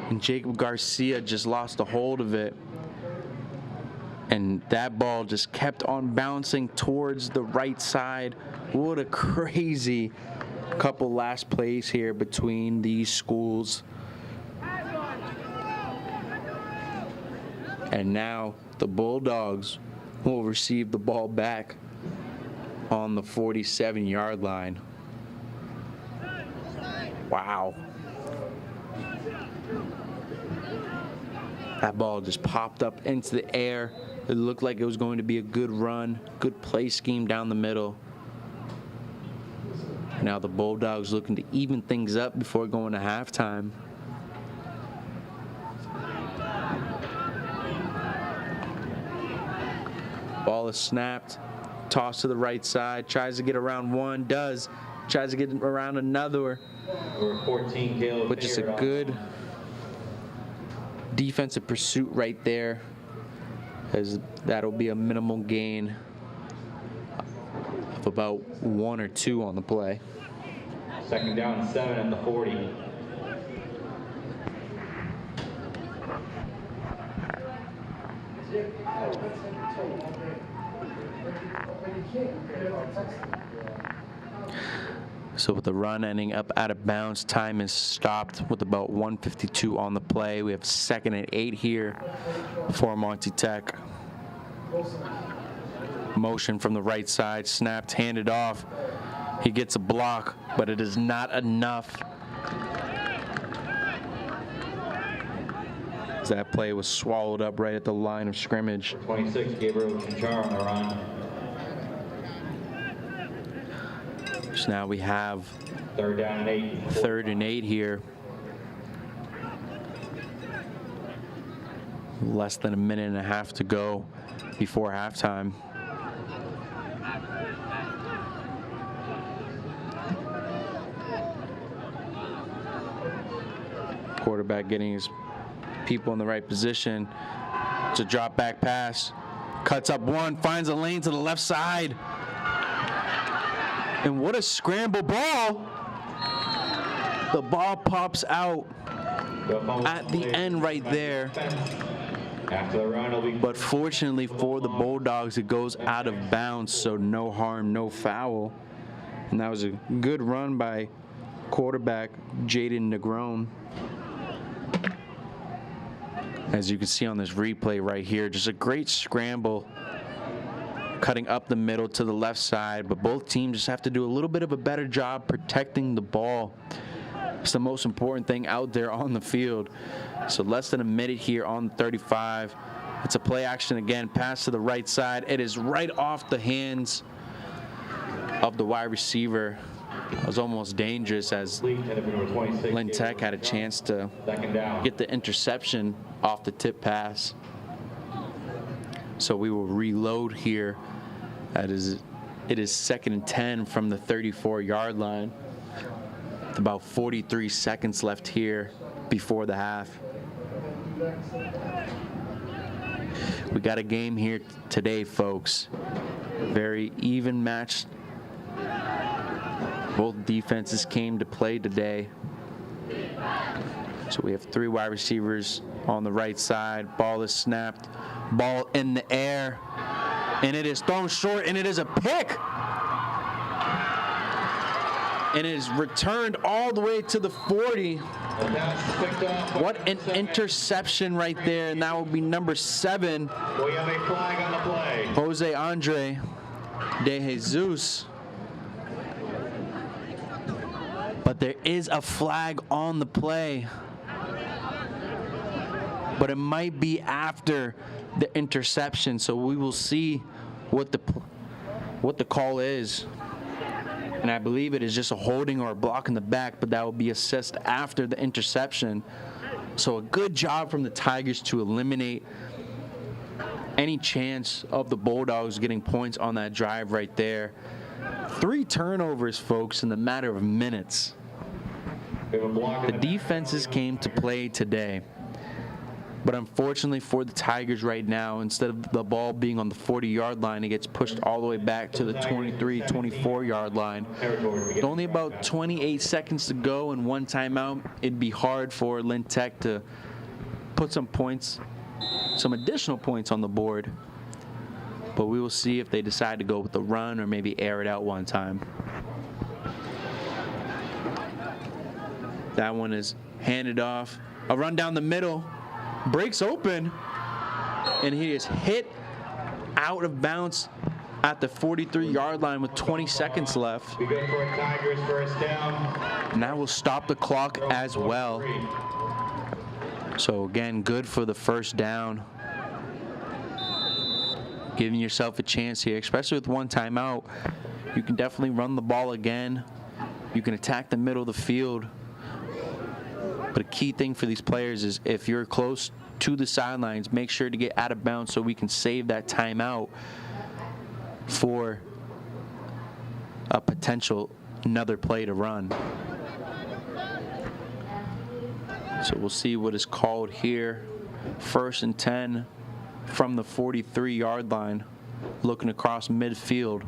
And Jacob Garcia just lost a hold of it. And that ball just kept on bouncing towards the right side. What a crazy couple last plays here between these schools. And now the Bulldogs will receive the ball back on the 47-yard line. Wow. That ball just popped up into the air. It looked like it was going to be a good run, good play scheme down the middle. Now the Bulldogs looking to even things up before going to halftime. Ball is snapped, tossed to the right side, tries to get around one, does, tries to get around another. Number 14, Caleb. But just a good defensive pursuit right there, as that'll be a minimal gain of about 1 or 2 on the play. Second down, 7 at the 40. So with the run ending up out of bounds, time is stopped with about 1:52 on the play. We have 2nd and 8 here for Monty Tech. Motion from the right side, snapped, handed off. He gets a block, but it is not enough. As that play was swallowed up right at the line of scrimmage. 26, Gabriel Chinchar on the run. So now we have 3rd down and 8. 3rd and 8 here. Less than a minute and a half to go before halftime. Quarterback getting his people in the right position. It's a drop back pass. Cuts up one, finds a lane to the left side. And what a scramble ball. The ball pops out at the end right there. After the run, it'll be. But fortunately for the Bulldogs, it goes out of bounds, so no harm, no foul. And that was a good run by quarterback Jaden Negron. As you can see on this replay right here, just a great scramble, cutting up the middle to the left side, but both teams just have to do a little bit of a better job protecting the ball. It's the most important thing out there on the field. So less than a minute here on 35. It's a play action again, pass to the right side. It is right off the hands of the wide receiver. It was almost dangerous as Lynn Tech had a chance to get the interception off the tip pass. So we will reload here. It is 2nd and 10 from the 34-yard line. With about 43 seconds left here before the half. We got a game here today, folks. Very even match. Both defenses came to play today. So we have 3 wide receivers on the right side. Ball is snapped. Ball in the air. And it is thrown short, and it is a pick. And it is returned all the way to the 40. What an interception right there. And that will be number 7. We have a flag on the play. Jose Andre De Jesus. But there is a flag on the play. But it might be after the interception, so we will see what the call is. And I believe it is just a holding or a block in the back, but that will be assessed after the interception. So a good job from the Tigers to eliminate any chance of the Bulldogs getting points on that drive right there. 3 turnovers, folks, in the matter of minutes. The defenses came to play today. But unfortunately for the Tigers right now, instead of the ball being on the 40-yard line, it gets pushed all the way back to the 23, 24-yard line. With only about 28 seconds to go and 1 timeout, it'd be hard for Lynn Tech to put some additional points on the board. But we will see if they decide to go with the run or maybe air it out one time. That one is handed off. A run down the middle. Breaks open, and he is hit out of bounds at the 43-yard line with 20 seconds left. We go for a Tigers first down. And that will stop the clock as well. So again, good for the first down. Giving yourself a chance here, especially with 1 timeout. You can definitely run the ball again. You can attack the middle of the field. But a key thing for these players is if you're close to the sidelines, make sure to get out of bounds so we can save that timeout for a potential another play to run. So we'll see what is called here. 1st and 10 from the 43-yard line, looking across midfield.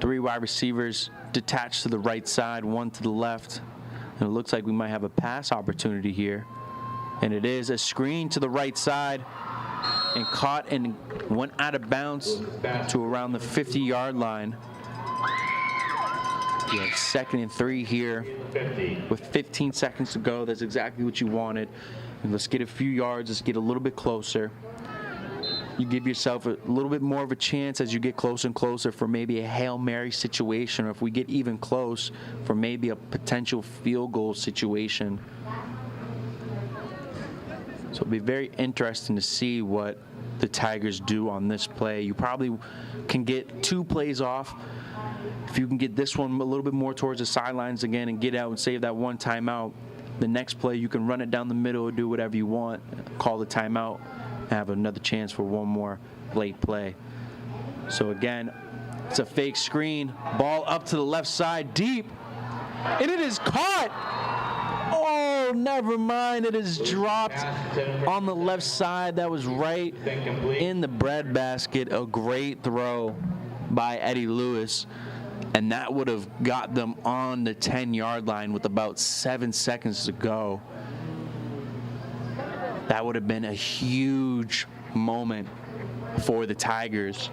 3 wide receivers detached to the right side, 1 to the left. And it looks like we might have a pass opportunity here. And it is a screen to the right side and caught and went out of bounds to around the 50-yard line. You have 2nd and 3 here with 15 seconds to go. That's exactly what you wanted. And let's get a few yards. Let's get a little bit closer. You give yourself a little bit more of a chance as you get closer and closer for maybe a Hail Mary situation, or if we get even close, for maybe a potential field goal situation. So it'll be very interesting to see what the Tigers do on this play. You probably can get 2 plays off. If you can get this one a little bit more towards the sidelines again and get out and save that 1 timeout, the next play you can run it down the middle or do whatever you want, call the timeout, have another chance for 1 more late play. So again, it's a fake screen, ball up to the left side, deep, and it is caught. Oh, never mind, it is dropped on the left side. That was right in the breadbasket. A great throw by Eddie Lewis, and that would have got them on the 10-yard line with about 7 seconds to go. That would have been a huge moment for the Tigers.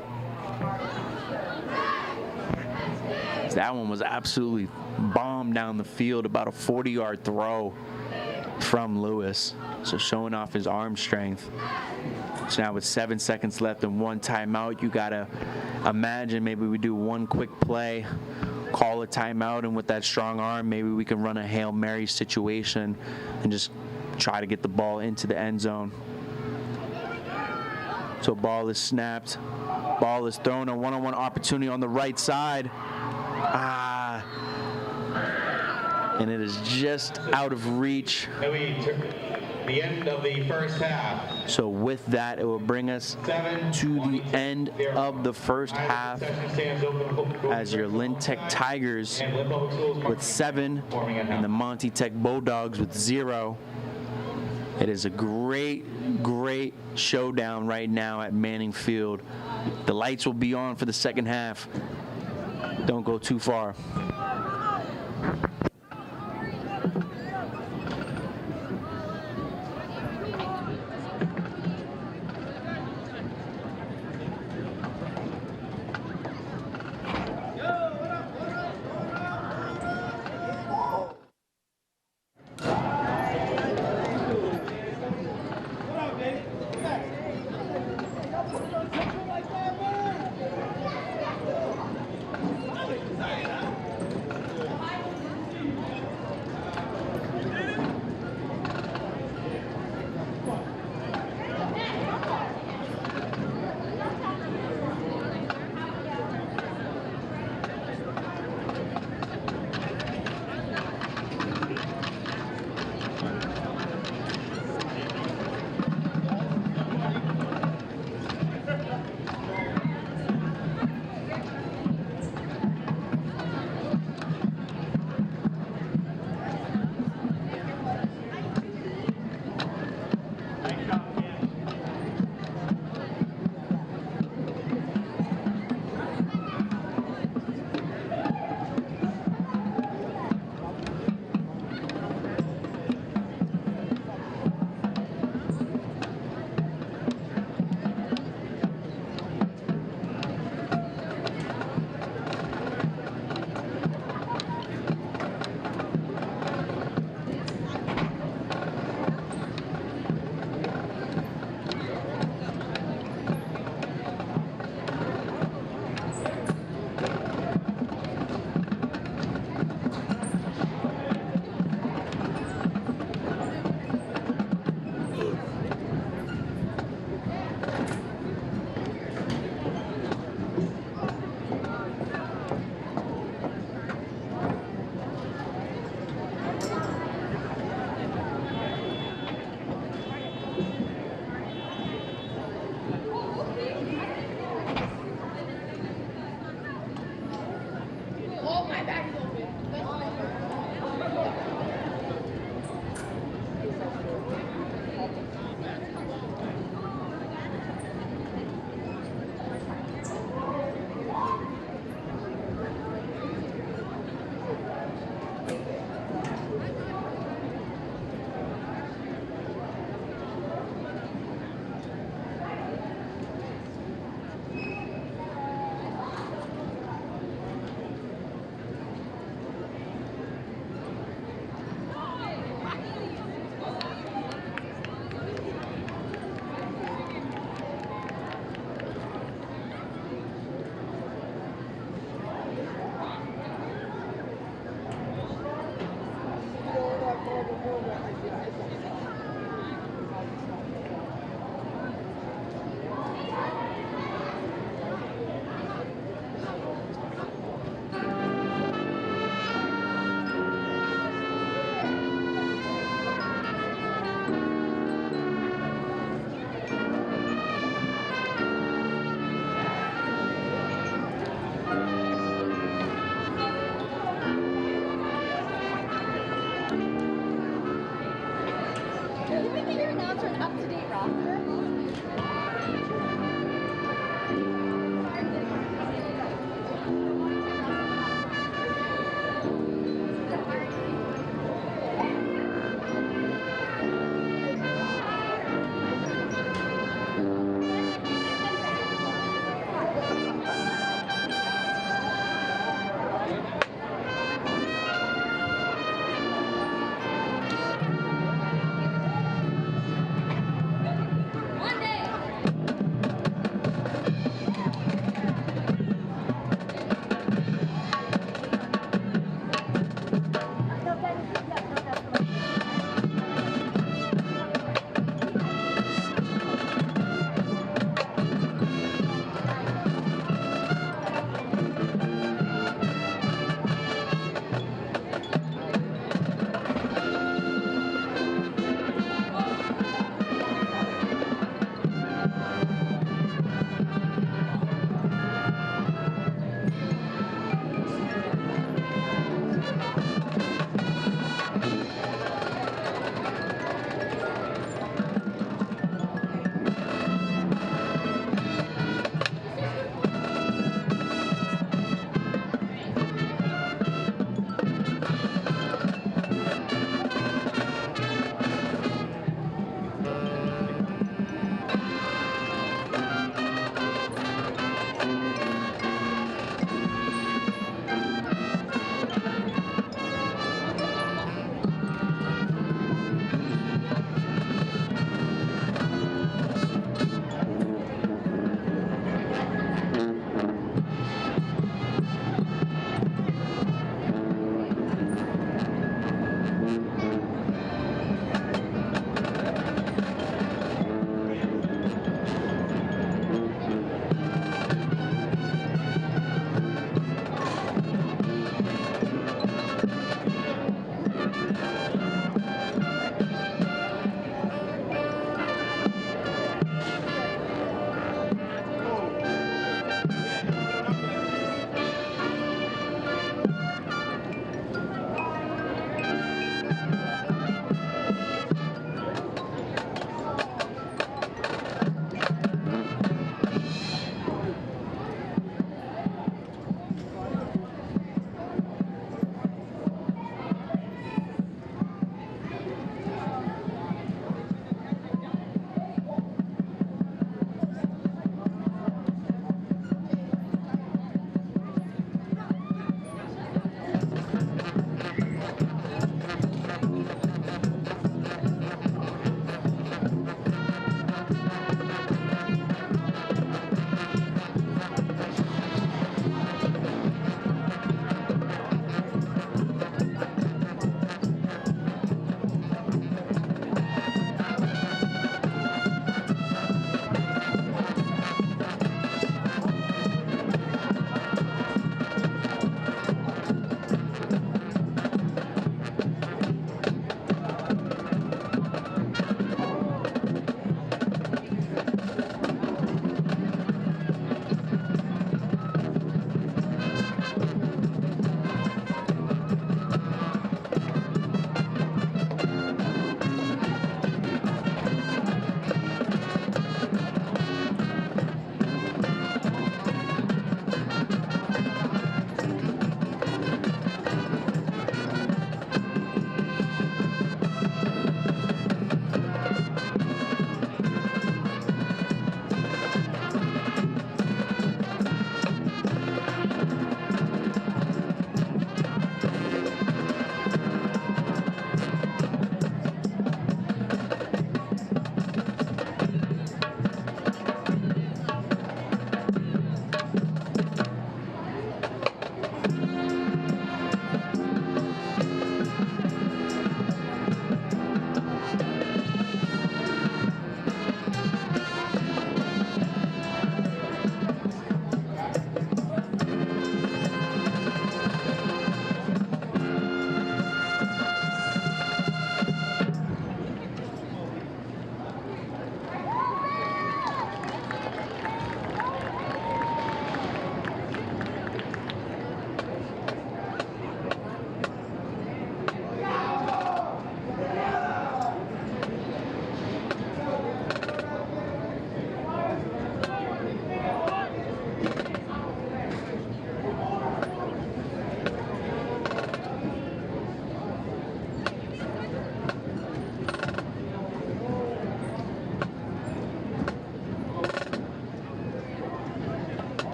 That one was absolutely bombed down the field, about a 40-yard throw from Lewis. So showing off his arm strength. So now with 7 seconds left and 1 timeout, you got to imagine maybe we do 1 quick play, call a timeout, and with that strong arm, maybe we can run a Hail Mary situation and just try to get the ball into the end zone. So ball is snapped. Ball is thrown. A one-on-one opportunity on the right side. And it is just out of reach. The end of the first half. So with that, it will bring us to the end of the first half as your Lynn Tech Tigers with 7 and the Monty Tech Bulldogs with 0. It is a great, great showdown right now at Manning Field. The lights will be on for the second half. Don't go too far.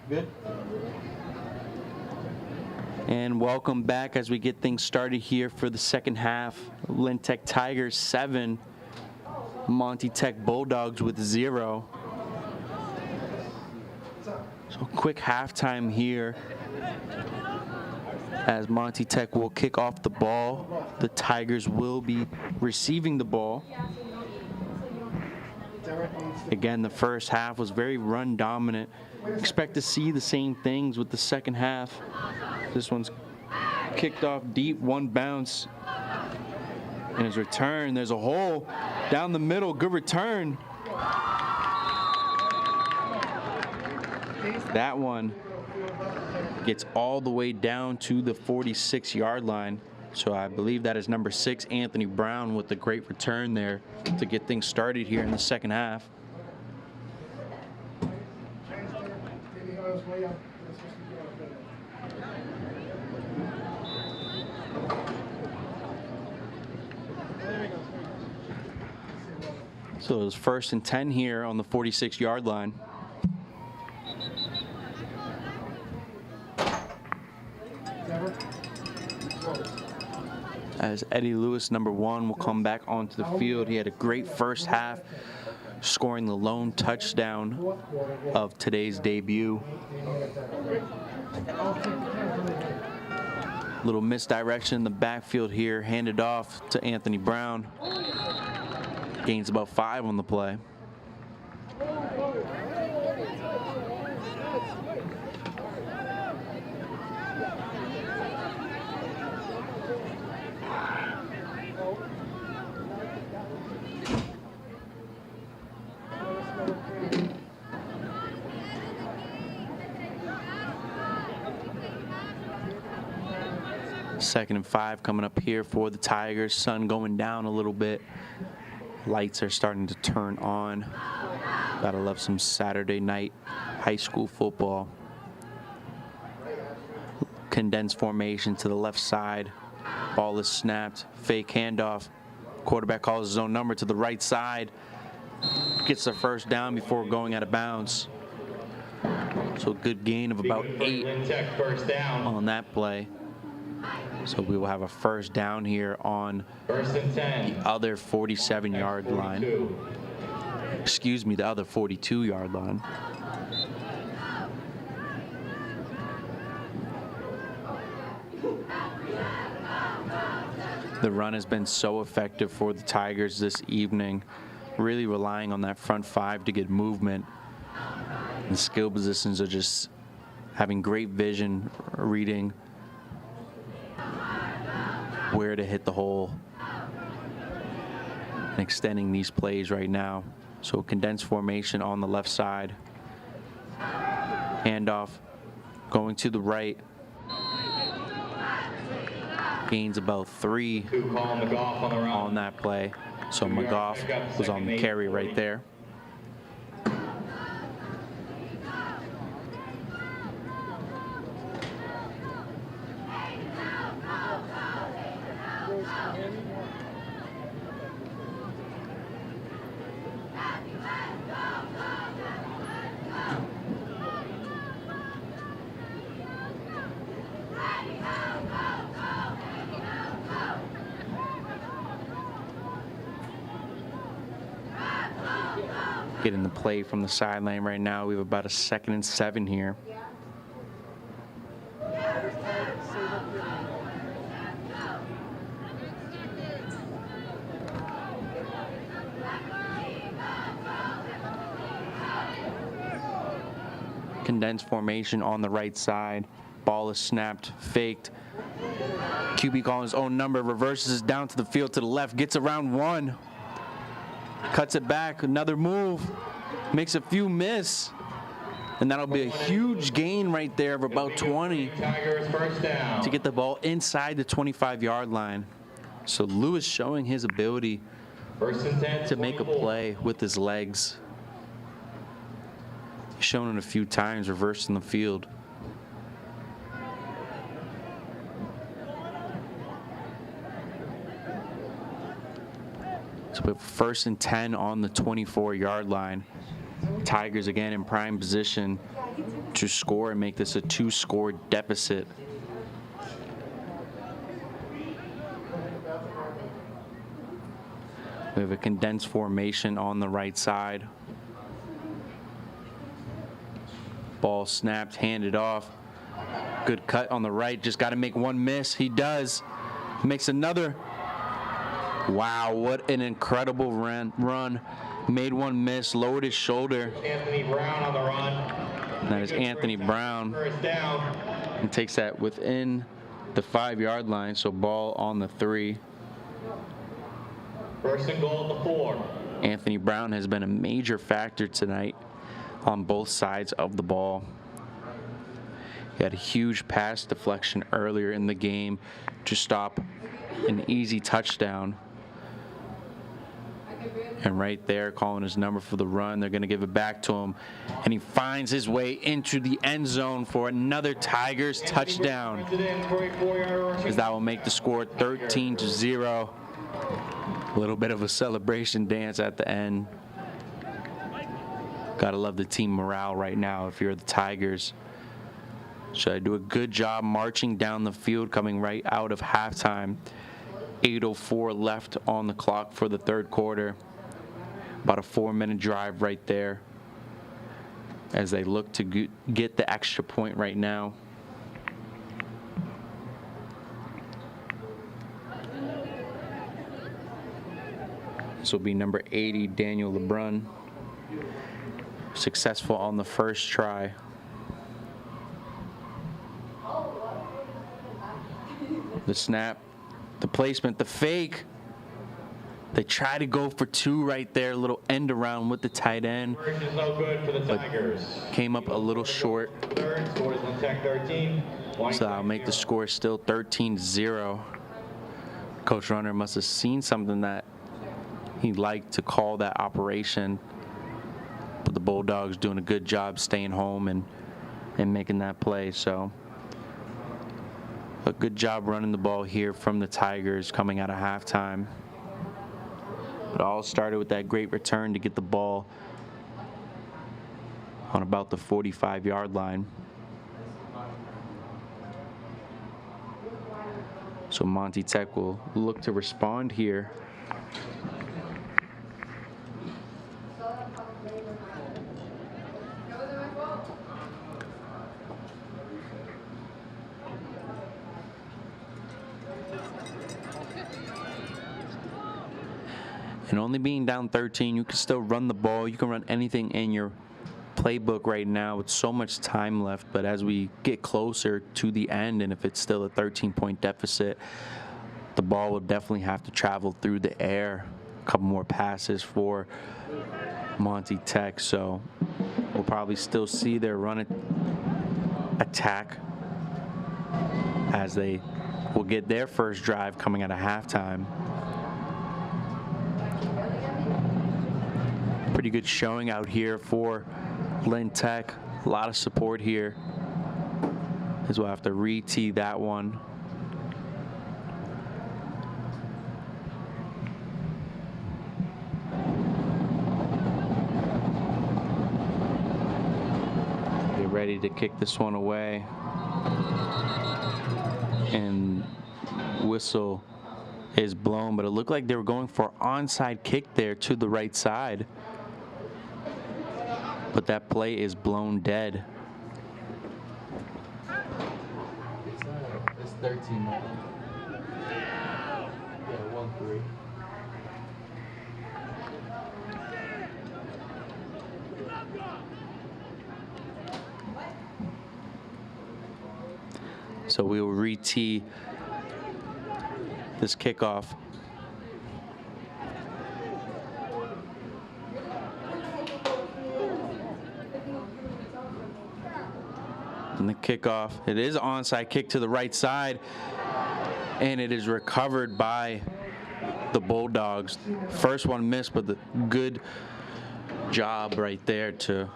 Good. And welcome back as we get things started here for the second half. Lynn Tech Tigers 7, Monty Tech Bulldogs with 0. So quick halftime here as Monty Tech will kick off the ball. The Tigers will be receiving the ball. Again, the first half was very run dominant. Expect to see the same things with the second half. This one's kicked off deep, one bounce. And his return, there's a hole down the middle, good return. That one gets all the way down to the 46-yard line. So I believe that is number 6, Anthony Brown, with a great return there to get things started here in the second half. So it was 1st and 10 here on the 46-yard line. As Eddie Lewis, number 1, will come back onto the field. He had a great first half, scoring the lone touchdown of today's debut. Little misdirection in the backfield here, handed off to Anthony Brown. Gains about 5 on the play. Second and 5 coming up here for the Tigers. Sun going down a little bit. Lights are starting to turn on. Gotta love some Saturday night high school football. Condensed formation to the left side. Ball is snapped. Fake handoff. Quarterback calls his own number to the right side. Gets the first down before going out of bounds. So a good gain of about 8 on that play. So we will have a first down here on the other 47-yard line. Excuse me, the other 42-yard line. The run has been so effective for the Tigers this evening, really relying on that front 5 to get movement. The skill positions are just having great vision, reading where to hit the hole and extending these plays right now. So condensed formation on the left side. Handoff going to the right. Gains about 3 on that play. So McGough was on the carry right there. getting the play from the sideline right now. We have about a 2nd and 7 here. Condensed formation on the right side. Ball is snapped, faked. QB calling his own number, reverses down to the field to the left, gets around 1. Cuts it back, another move. Makes a few miss. And that'll be a huge gain right there of about 20 to get the ball inside the 25-yard line. So Lewis showing his ability to make a play with his legs. He's shown it a few times, reversing the field. So we have 1st and 10 on the 24-yard line. Tigers again in prime position to score and make this a 2-score deficit. We have a condensed formation on the right side. Ball snapped, handed off. Good cut on the right, just got to make one miss. He does. Makes another. Wow, what an incredible run. Made one miss, lowered his shoulder. Anthony Brown on the run. That is Anthony Brown. First down. And takes that within the 5-yard line, so ball on the 3. 1st and goal at the 4. Anthony Brown has been a major factor tonight on both sides of the ball. He had a huge pass deflection earlier in the game to stop an easy touchdown. And right there, calling his number for the run. They're going to give it back to him. And he finds his way into the end zone for another Tigers touchdown, as that will make the score 13-0. A little bit of a celebration dance at the end. Gotta love the team morale right now if you're the Tigers. So I do a good job marching down the field, coming right out of halftime. 8:04 left on the clock for the 3rd quarter. About a 4-minute drive right there as they look to get the extra point right now. This will be number 80, Daniel LeBrun. Successful on the first try. The snap, the placement, the fake. They try to go for 2 right there, a little end around with the tight end. Is no good for the Tigers. Came up a little short. Third, score is Lynn Tech 13. So that'll make the score still 13-0. Coach Runner must have seen something that he liked to call that operation. But the Bulldogs doing a good job staying home and making that play. So a good job running the ball here from the Tigers coming out of halftime. It all started with that great return to get the ball on about the 45-yard line. So Monty Tech will look to respond here. And only being down 13, you can still run the ball. You can run anything in your playbook right now with so much time left. But as we get closer to the end, and if it's still a 13-point deficit, the ball will definitely have to travel through the air. A couple more passes for Monty Tech. So we'll probably still see their run attack as they will get their first drive coming out of halftime. Pretty good showing out here for Lynn Tech. A lot of support here, as we'll have to re-tee that one. Get ready to kick this one away. And whistle is blown, but it looked like they were going for onside kick there to the right side. but that play is blown dead. It's 13 now. Yeah, 1-3. So we will re-tee this kickoff. And the kickoff, it is an onside kick to the right side, and it is recovered by the Bulldogs. First one missed, but the good job right there to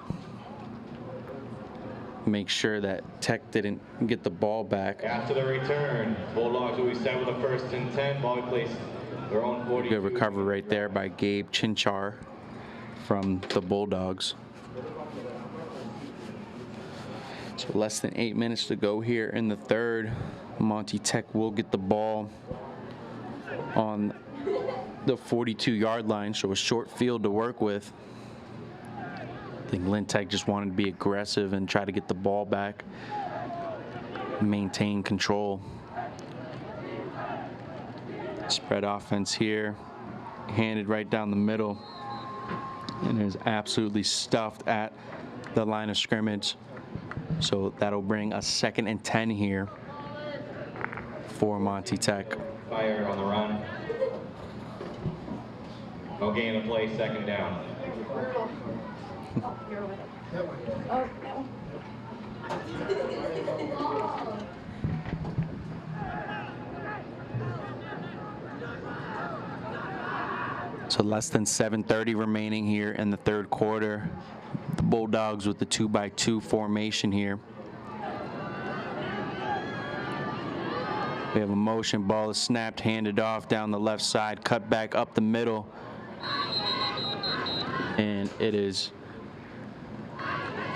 make sure that Tech didn't get the ball back. After the return, Bulldogs will be set with a 1st and 10. Ball placed their own 40. Good recovery right there by Gabe Chinchar from the Bulldogs. So less than 8 minutes to go here in the third. Monty Tech will get the ball on the 42-yard line, so a short field to work with. I think Lynn Tech just wanted to be aggressive and try to get the ball back, maintain control. Spread offense here, handed right down the middle, and is absolutely stuffed at the line of scrimmage. So that'll bring a 2nd and 10 here for Monty Tech. Fire on the run. No gain of play, 2nd down. So less than 7:30 remaining here in the third quarter. The Bulldogs with the 2-by-2 formation here. We have a motion, ball is snapped, handed off down the left side, cut back up the middle. And it is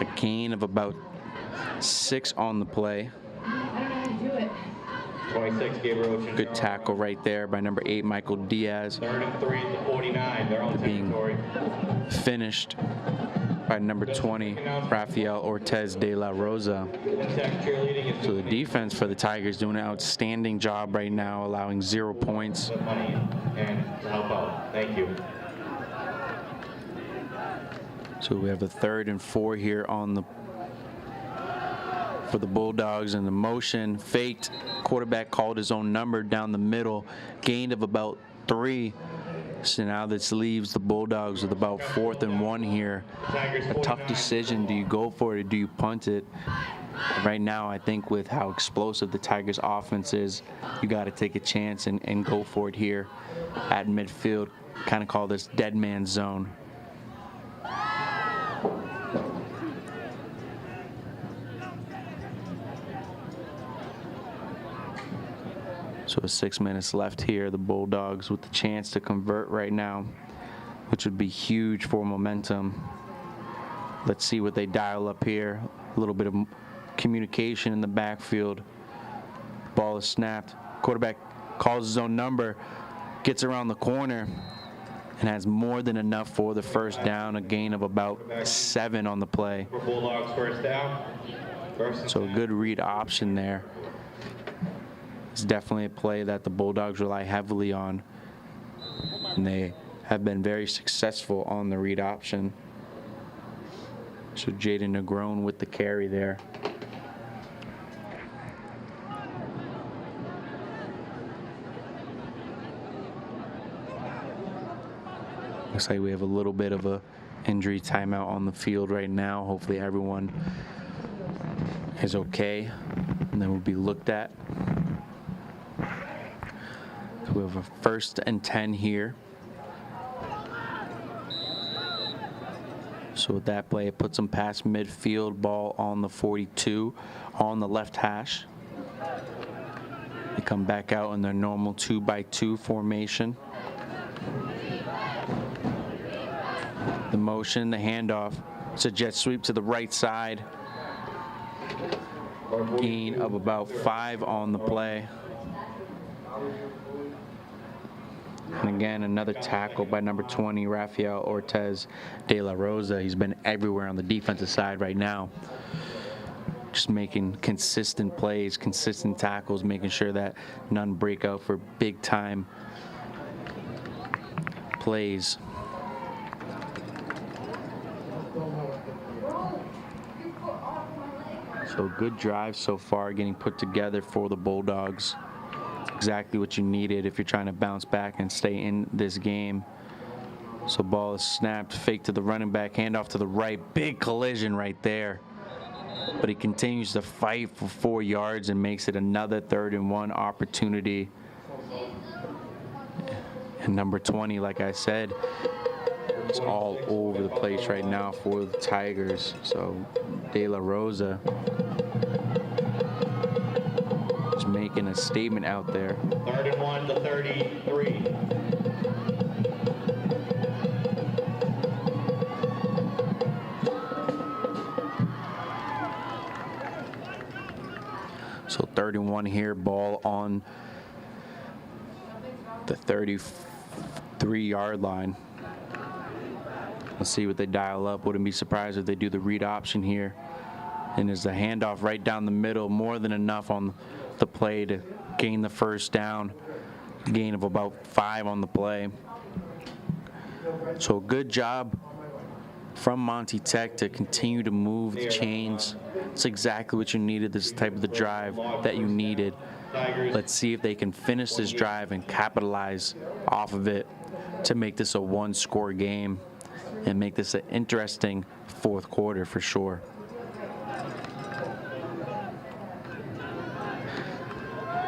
a gain of about 6 on the play. 26, Gabriel Chinchar. Good tackle right there by number 8, Michael Diaz. 3rd and 3 at the 49, their own territory. Finished by number 20, Rafael Ortez de la Rosa. So the defense for the Tigers doing an outstanding job right now, allowing 0 points. Money and to help out. Thank you. So we have a 3rd and 4 here on the for the Bulldogs, and the motion faked. Quarterback called his own number down the middle, gained of about 3. So now this leaves the Bulldogs with about 4th and 1 here. A tough decision. Do you go for it or do you punt it? Right now, I think with how explosive the Tigers' offense is, you got to take a chance and go for it here at midfield. Kind of call this dead man zone. So with 6 minutes left here, the Bulldogs with the chance to convert right now, which would be huge for momentum. Let's see what they dial up here. A little bit of communication in the backfield. Ball is snapped. Quarterback calls his own number, gets around the corner, and has more than enough for the 1st down, a gain of about 7 on the play. For Bulldogs, 1st down. So a good read option there. It's definitely a play that the Bulldogs rely heavily on, and they have been very successful on the read option. So Jaden Negron with the carry there. Looks like we have a little bit of a injury timeout on the field right now. Hopefully everyone is okay, and then we'll be looked at. So we have a 1st and 10 here. So with that play, it puts them past midfield, ball on the 42, on the left hash. They come back out in their normal 2-by-2 formation. The motion, the handoff. It's a jet sweep to the right side. Gain of about 5 on the play. And again, another tackle by number 20, Rafael Ortez de la Rosa. He's been everywhere on the defensive side right now. Just making consistent plays, consistent tackles, making sure that none break out for big time plays. So good drive so far getting put together for the Bulldogs. It's exactly what you needed if you're trying to bounce back and stay in this game. So ball is snapped, fake to the running back, handoff to the right. Big collision right there. But he continues to fight for 4 yards and makes it another 3rd and 1 opportunity. And number 20, like I said, it's all over the place right now for the Tigers. So De La Rosa is making a statement out there. 3rd and 1 to 33. So 3rd and 1 here, ball on the 33-yard line. Let's see what they dial up. Wouldn't be surprised if they do the read option here. And there's a handoff right down the middle, more than enough on the play to gain the 1st down. Gain of about 5 on the play. So good job from Monty Tech to continue to move the chains. It's exactly what you needed, this type of the drive that you needed. Let's see if they can finish this drive and capitalize off of it to make this a 1-score game and make this an interesting 4th quarter for sure.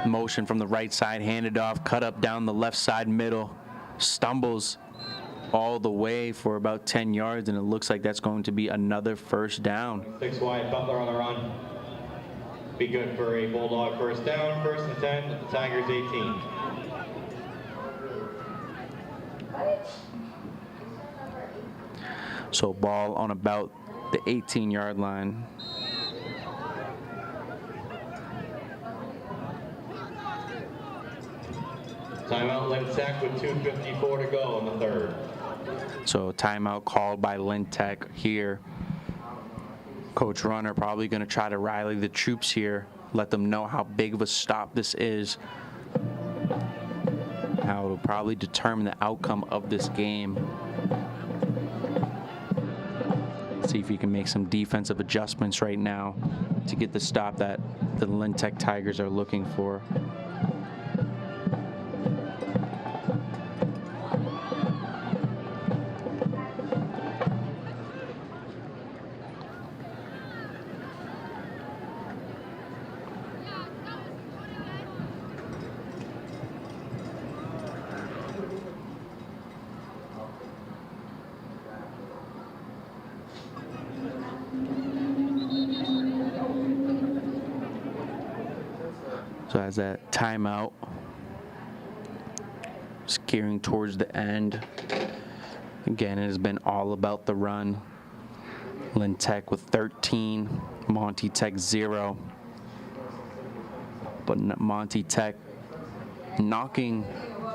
Motion from the right side, handed off, cut up down the left side middle, stumbles all the way for about 10 yards, and it looks like that's going to be another 1st down. 6 wide, Butler on the run. Be good for a Bulldog 1st down, 1st and 10, the Tigers 18. So ball on about the 18-yard line. Timeout, Lynn Tech with 2:54 to go in the 3rd. So timeout called by Lynn Tech here. Coach Runner probably going to try to rally the troops here, let them know how big of a stop this is, how it'll probably determine the outcome of this game. See if he can make some defensive adjustments right now to get the stop that the Lynn Tech Tigers are looking for. So as that timeout is gearing towards the end, again, it has been all about the run. Lynn Tech with 13, Monty Tech 0. But Monty Tech knocking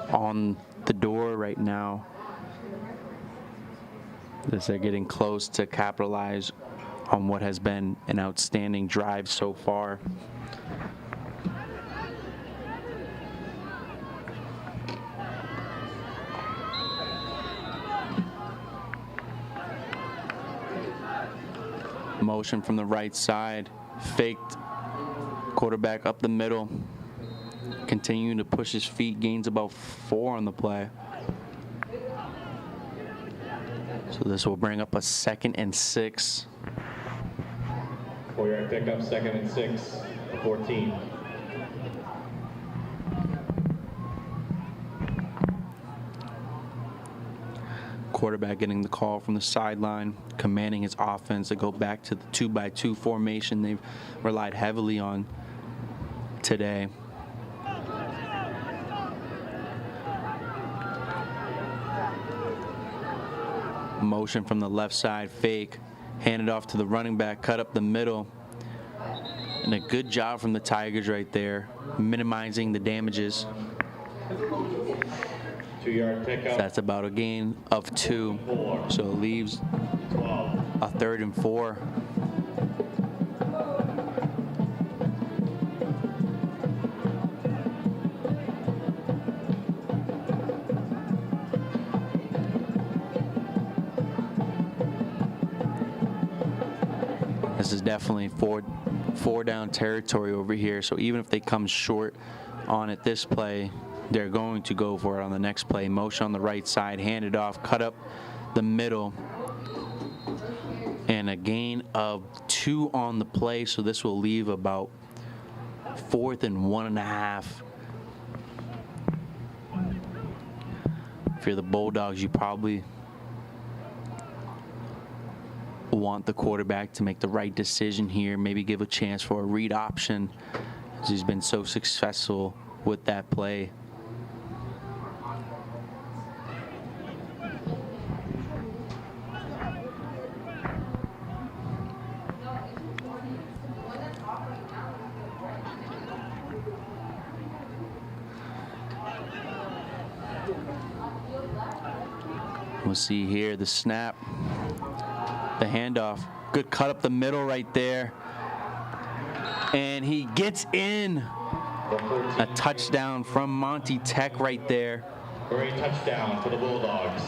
on the door right now as they're getting close to capitalize on what has been an outstanding drive so far. Motion from the right side, faked, quarterback up the middle, continuing to push his feet, gains about 4 on the play. So this will bring up a 2nd and 6. 4-yard pickup, 2nd and 6, 14. Quarterback getting the call from the sideline, commanding his offense to go back to the 2-by-2 formation they've relied heavily on today. Motion from the left side, fake, handed off to the running back, cut up the middle. And a good job from the Tigers right there, minimizing the damages. 2-yard pickup. That's about a gain of 2. So it leaves 12. a 3rd and 4. This is definitely four down territory over here. So even if they come short on it this play, they're going to go for it on the next play. Motion on the right side, hand it off, cut up the middle, and a gain of 2 on the play. So this will leave about 4th and 1.5. If you're the Bulldogs, you probably want the quarterback to make the right decision here, maybe give a chance for a read option, as he's been so successful with that play. We'll see here the snap, the handoff, good cut up the middle right there, and he gets in. A touchdown from Monty Tech right there. Great touchdown for the Bulldogs.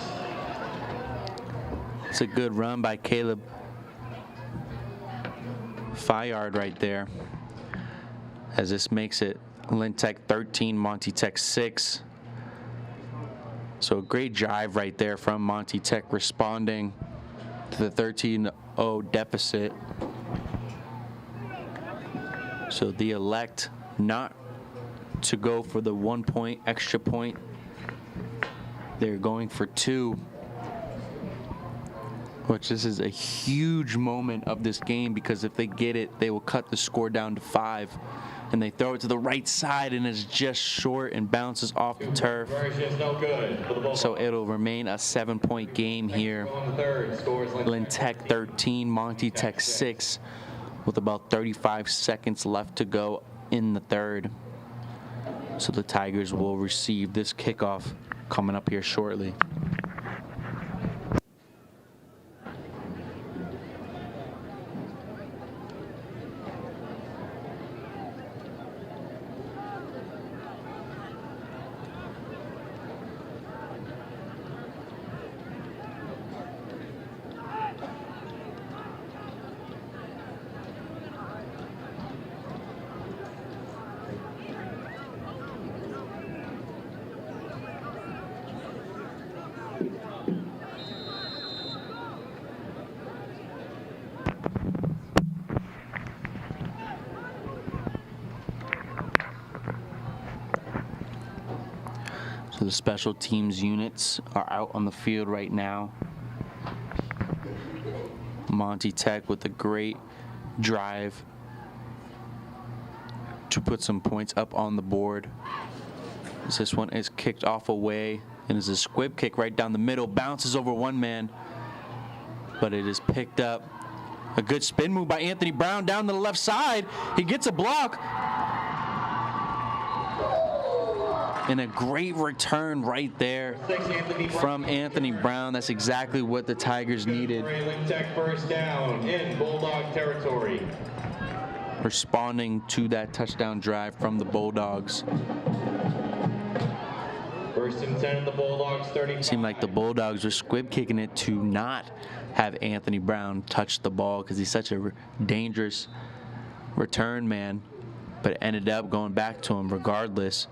It's a good run by Caleb Fayard right there, as this makes it Lynn Tech 13, Monty Tech 6. So a great drive right there from Monty Tech, responding to the 13-0 deficit. So they elect not to go for the 1 point, extra point. They're going for 2, which this is a huge moment of this game, because if they get it, they will cut the score down to 5. And they throw it to the right side, and it's just short and bounces off the turf. No good. So it'll remain a 7-point game here. Lynn Tech 13, Monty Tech 6, with about 35 seconds left to go in the third. So the Tigers will receive this kickoff coming up here shortly. So the special teams units are out on the field right now. Monty Tech with a great drive to put some points up on the board. As this one is kicked off away, and is a squib kick right down the middle, bounces over one man, but it is picked up. A good spin move by Anthony Brown down to the left side. He gets a block. And a great return right there from Anthony Brown. That's exactly what the Tigers needed. Lynn Tech first down in Bulldog territory. Responding to that touchdown drive from the Bulldogs. First and 10 in the Bulldogs 30. Seemed like the Bulldogs were squib kicking it to not have Anthony Brown touch the ball, because he's such a dangerous return man, but it ended up going back to him regardless.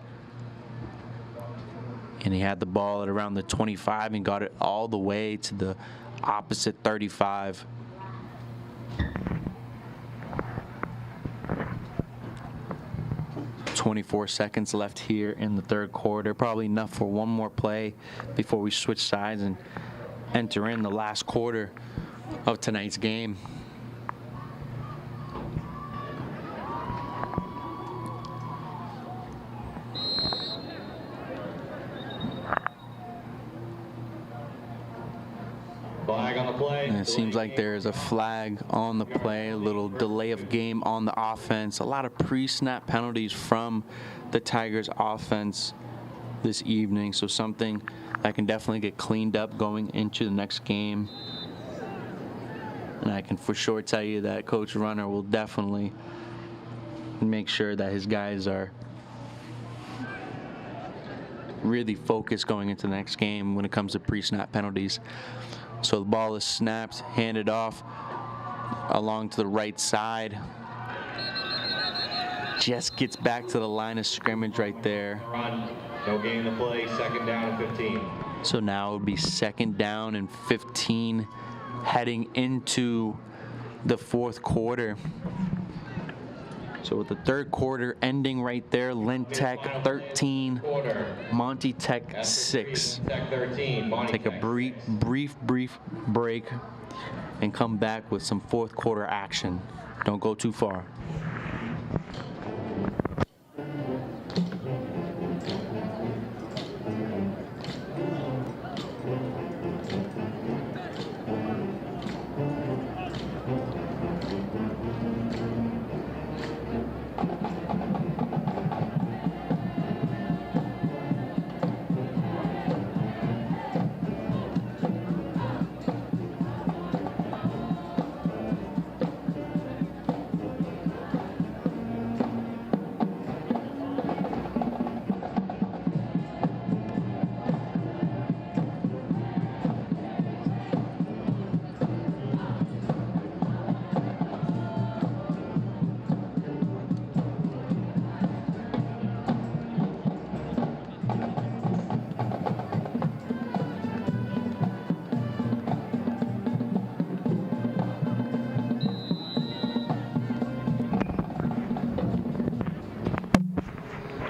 And he had the ball at around the 25 and got it all the way to the opposite 35. "24 seconds left here in the third quarter. Probably enough for one more play before we switch sides and enter in the last quarter of tonight's game. Flag on the play. And it seems like there's a flag on the play, a little delay of game on the offense. A lot of pre-snap penalties from the Tigers offense this evening, so something that can definitely get cleaned up going into the next game. And I can for sure tell you that Coach Runner will definitely make sure that his guys are really focused going into the next game when it comes to pre-snap penalties. So the ball is snapped, handed off along to the right side. Just gets back to the line of scrimmage right there. Run. No gain to play. Second down and 15. So now it would be 2nd down and 15 heading into the 4th quarter. So with the 3rd quarter ending right there, Lynn Tech 13, Monty Tech 6. Tech 13. Take a brief break and come back with some 4th quarter action. Don't go too far.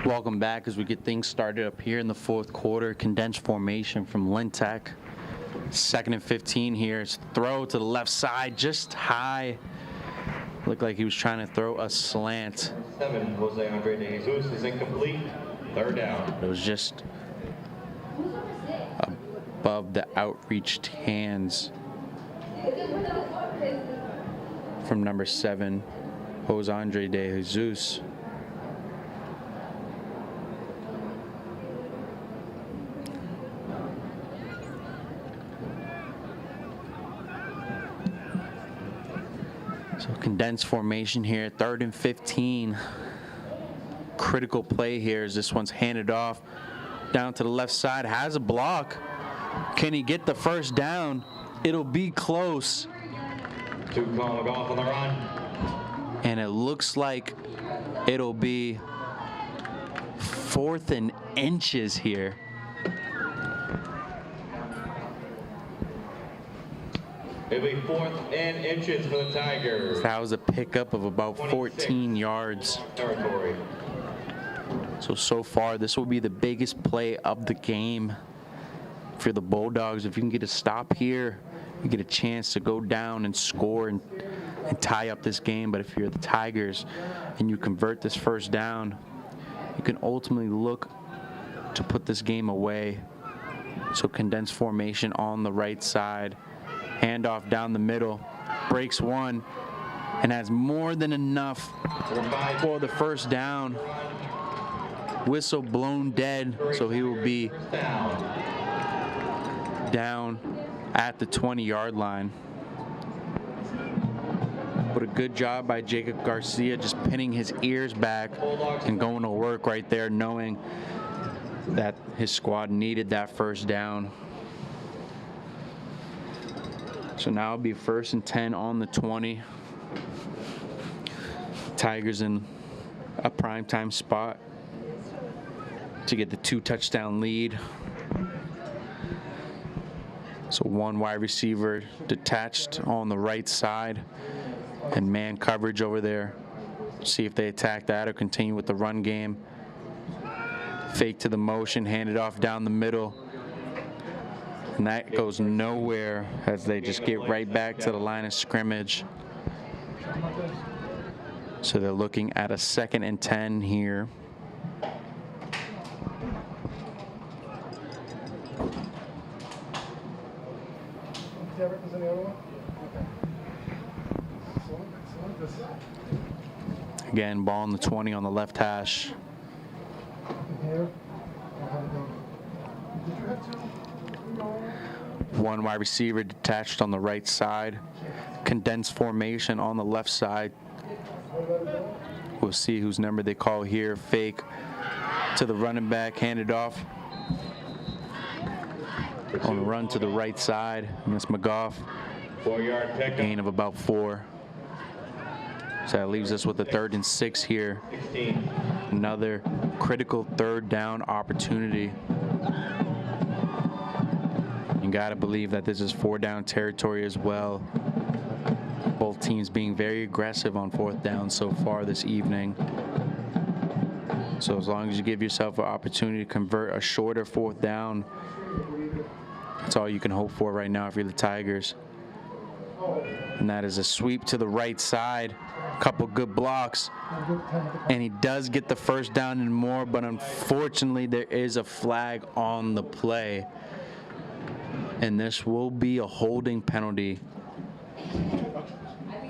Welcome back as we get things started up here in the 4th quarter. Condensed formation from Lynn Tech. 2nd and 15 here. It's throw to the left side, just high. Looked like he was trying to throw a slant. 7, Jose Andre de Jesus is incomplete. 3rd down. It was just above the outreached hands from number 7, Jose Andre de Jesus. So condensed formation here, 3rd and 15. Critical play here as this one's handed off down to the left side, has a block. Can he get the 1st down? It'll be close. 2 calling off on the run. And it looks like it'll be 4th and inches here. It'll be 4th and inches for the Tigers. That was a pickup of about 14 yards. Territory. So far, this will be the biggest play of the game for the Bulldogs. If you can get a stop here, you get a chance to go down and score and tie up this game. But if you're the Tigers and you convert this 1st down, you can ultimately look to put this game away. So condensed formation on the right side. Handoff down the middle, breaks one, and has more than enough for the 1st down. Whistle blown dead, so he will be down at the 20-yard line. But a good job by Jacob Garcia, just pinning his ears back and going to work right there, knowing that his squad needed that 1st down. So now it'll be 1st and 10 on the 20. Tigers in a primetime spot to get the 2-touchdown lead. So 1 wide receiver detached on the right side and man coverage over there. See if they attack that or continue with the run game. Fake to the motion, hand it off down the middle. And that goes nowhere as they just get right back to the line of scrimmage. So they're looking at a 2nd and 10 here. Again, ball on the 20 on the left hash. One wide receiver detached on the right side. Condensed formation on the left side. We'll see whose number they call here. Fake to the running back, handed off. On a run to the right side, and that's McGough. 4-yard pickup. Gain of about 4. So that leaves us with a 3rd and 6 here. 16. Another critical 3rd down opportunity. You gotta believe that this is 4-down territory as well. Both teams being very aggressive on 4th down so far this evening. So as long as you give yourself an opportunity to convert a shorter 4th down, that's all you can hope for right now if you're the Tigers. And that is a sweep to the right side. Couple good blocks. And he does get the 1st down and more, but unfortunately there is a flag on the play. And this will be a holding penalty.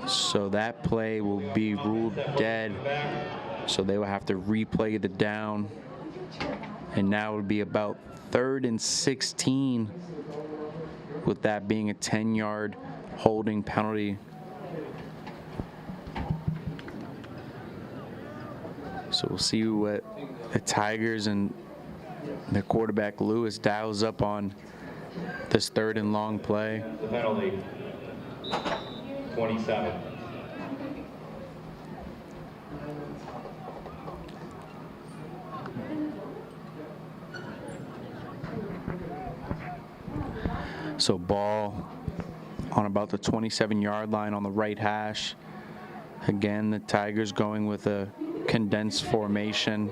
So that play will be ruled dead. So they will have to replay the down. And now it would be about 3rd and 16, with that being a 10-yard holding penalty. So we'll see what the Tigers and their quarterback Lewis dials up on this 3rd and long play. The penalty. 27. So ball on about the 27-yard line on the right hash. Again, the Tigers going with a condensed formation.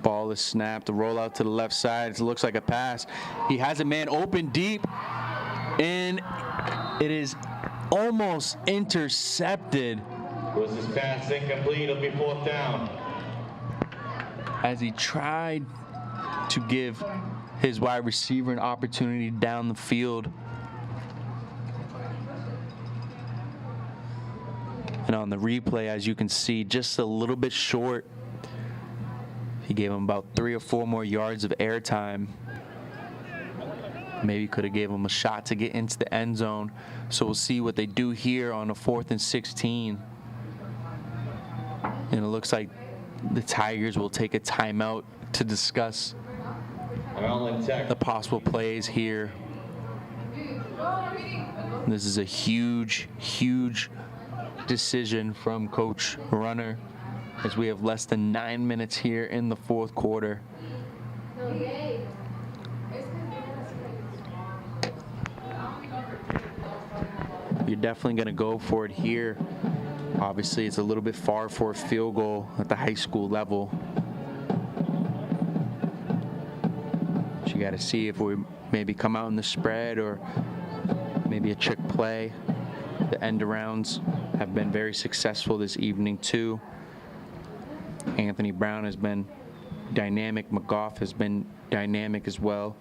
Ball is snapped, the rollout to the left side. It looks like a pass. He has a man open deep, and it is almost intercepted. Was his pass incomplete? It'll be 4th down. As he tried to give his wide receiver an opportunity down the field. And on the replay, as you can see, just a little bit short. He gave him about 3 or 4 more yards of airtime. Maybe could have gave him a shot to get into the end zone. So we'll see what they do here on a 4th and 16. And it looks like the Tigers will take a timeout to discuss the possible plays here. This is a huge, huge decision from Coach Runner, as we have less than 9 minutes here in the 4th quarter. You're definitely going to go for it here. Obviously, it's a little bit far for a field goal at the high school level. But you got to see if we maybe come out in the spread or maybe a trick play. The end arounds have been very successful this evening too. Anthony Brown has been dynamic. McGough has been dynamic as well.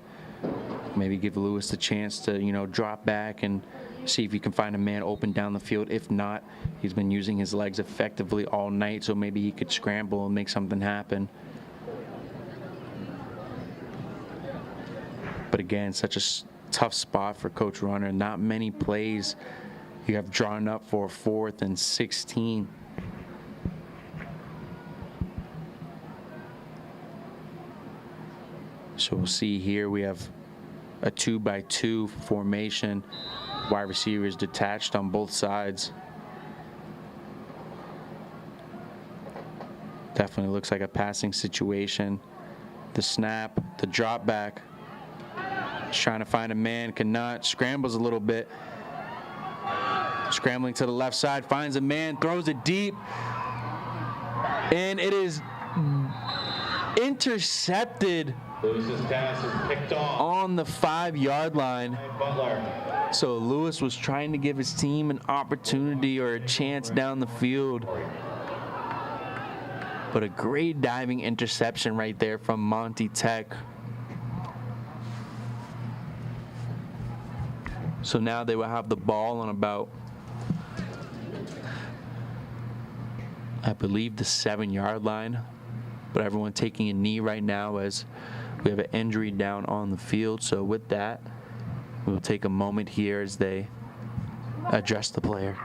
Maybe give Lewis the chance to, drop back and see if he can find a man open down the field. If not, he's been using his legs effectively all night, so maybe he could scramble and make something happen. But again, such a tough spot for Coach Runner. Not many plays you have drawn up for 4th and 16. So we'll see here we have a 2-by-2 formation. Wide receivers detached on both sides. Definitely looks like a passing situation. The snap, the drop back. He's trying to find a man, cannot. Scrambles a little bit. Scrambling to the left side, finds a man, throws it deep. And it is intercepted. Lewis's pass is picked off on the 5-yard line. Butler. So Lewis was trying to give his team an opportunity or a chance down the field. But a great diving interception right there from Monty Tech. So now they will have the ball on about I believe, the 7-yard line. But everyone taking a knee right now as we have an injury down on the field. So with that, we'll take a moment here as they address the player.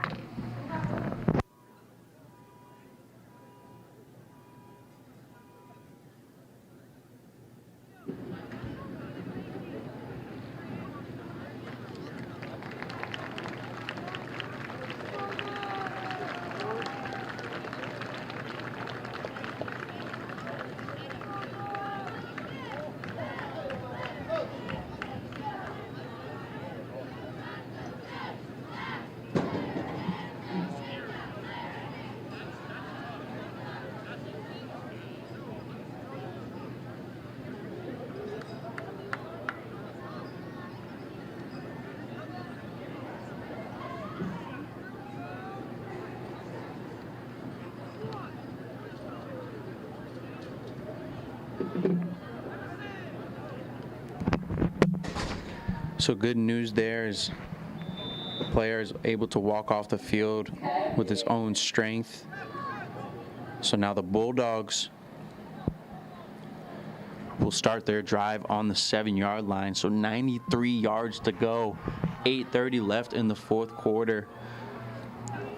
So good news there is the player is able to walk off the field with his own strength. So now the Bulldogs will start their drive on the 7-yard line. So 93 yards to go, 8:30 left in the fourth quarter.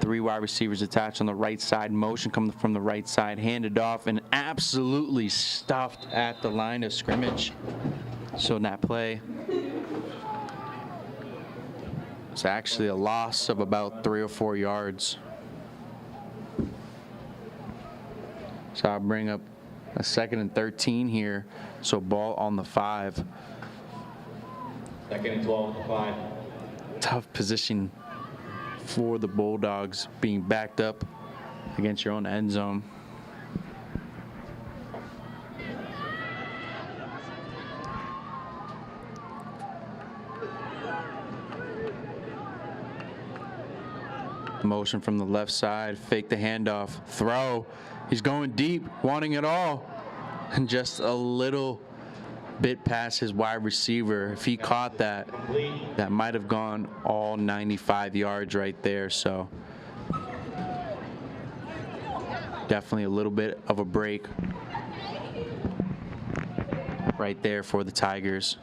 3 wide receivers attached on the right side. Motion coming from the right side, handed off and absolutely stuffed at the line of scrimmage. So in that play, it's actually a loss of about 3 or 4 yards. So I'll bring up a 2nd and 13 here. So ball on the 5. 2nd and 12 at the 5. Tough position for the Bulldogs, being backed up against your own end zone. Motion from the left side, fake the handoff, throw. He's going deep, wanting it all. And just a little bit past his wide receiver. If he caught that, that might have gone all 95 yards right there. So definitely a little bit of a break right there for the Tigers.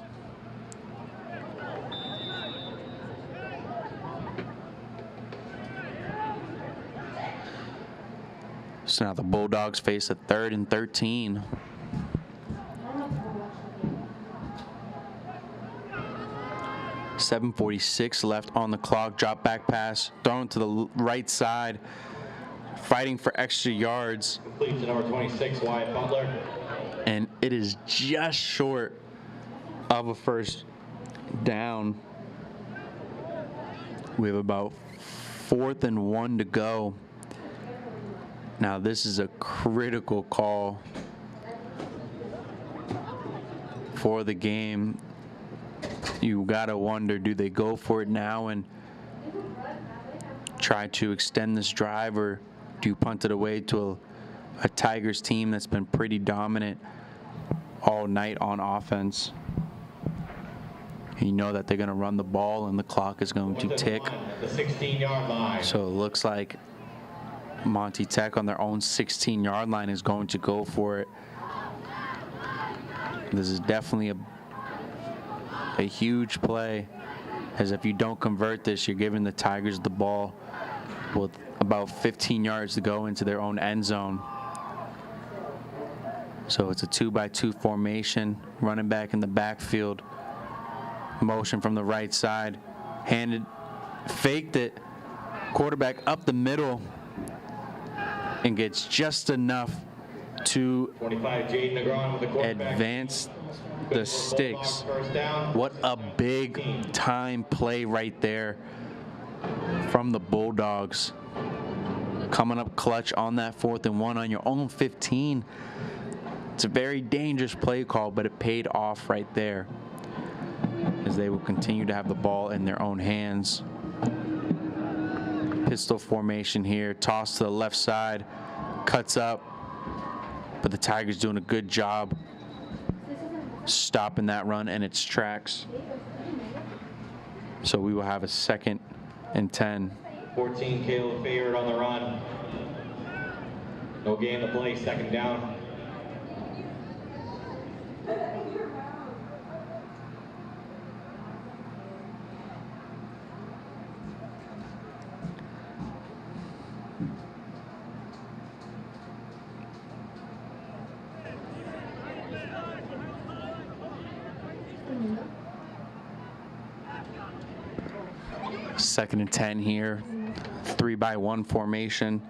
So now the Bulldogs face a 3rd and 13. .746 left on the clock. Drop back pass thrown to the right side. Fighting for extra yards. Complete to number 26, Wyatt Butler. And it is just short of a first down. We have about 4th and 1 to go. Now this is a critical call for the game. You gotta wonder, do they go for it now and try to extend this drive, or do you punt it away to a Tigers team that's been pretty dominant all night on offense? You know that they're gonna run the ball and the clock is going to tick. The 16-yard line. So it looks like Monty Tech on their own 16-yard line is going to go for it. This is definitely a huge play, as if you don't convert this, you're giving the Tigers the ball with about 15 yards to go into their own end zone. So it's a 2-by-2 formation, running back in the backfield. Motion from the right side, handed, faked it, quarterback up the middle, and gets just enough to advance the sticks. What a big time play right there from the Bulldogs. Coming up clutch on that 4th and 1 on your own 15. It's a very dangerous play call, but it paid off right there, as they will continue to have the ball in their own hands. Pistol formation here, toss to the left side, cuts up, but the Tigers doing a good job stopping that run in its tracks. So we will have a 2nd and 10. 14, Caleb Fayard on the run. No gain to play, second down. Second and 10 here, 3-by-1 formation.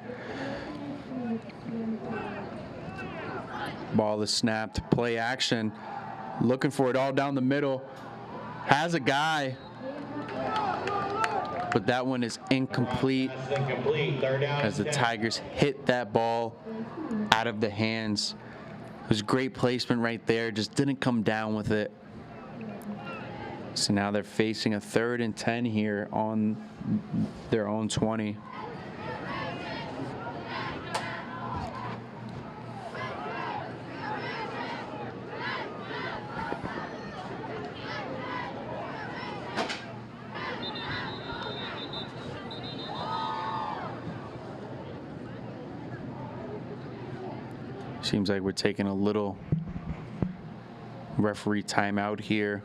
Ball is snapped, play action, looking for it all down the middle. Has a guy, but that one is incomplete as the Tigers hit that ball out of the hands. It was great placement right there, just didn't come down with it. So now they're facing a 3rd and 10 here on their own 20. Seems like we're taking a little referee timeout here.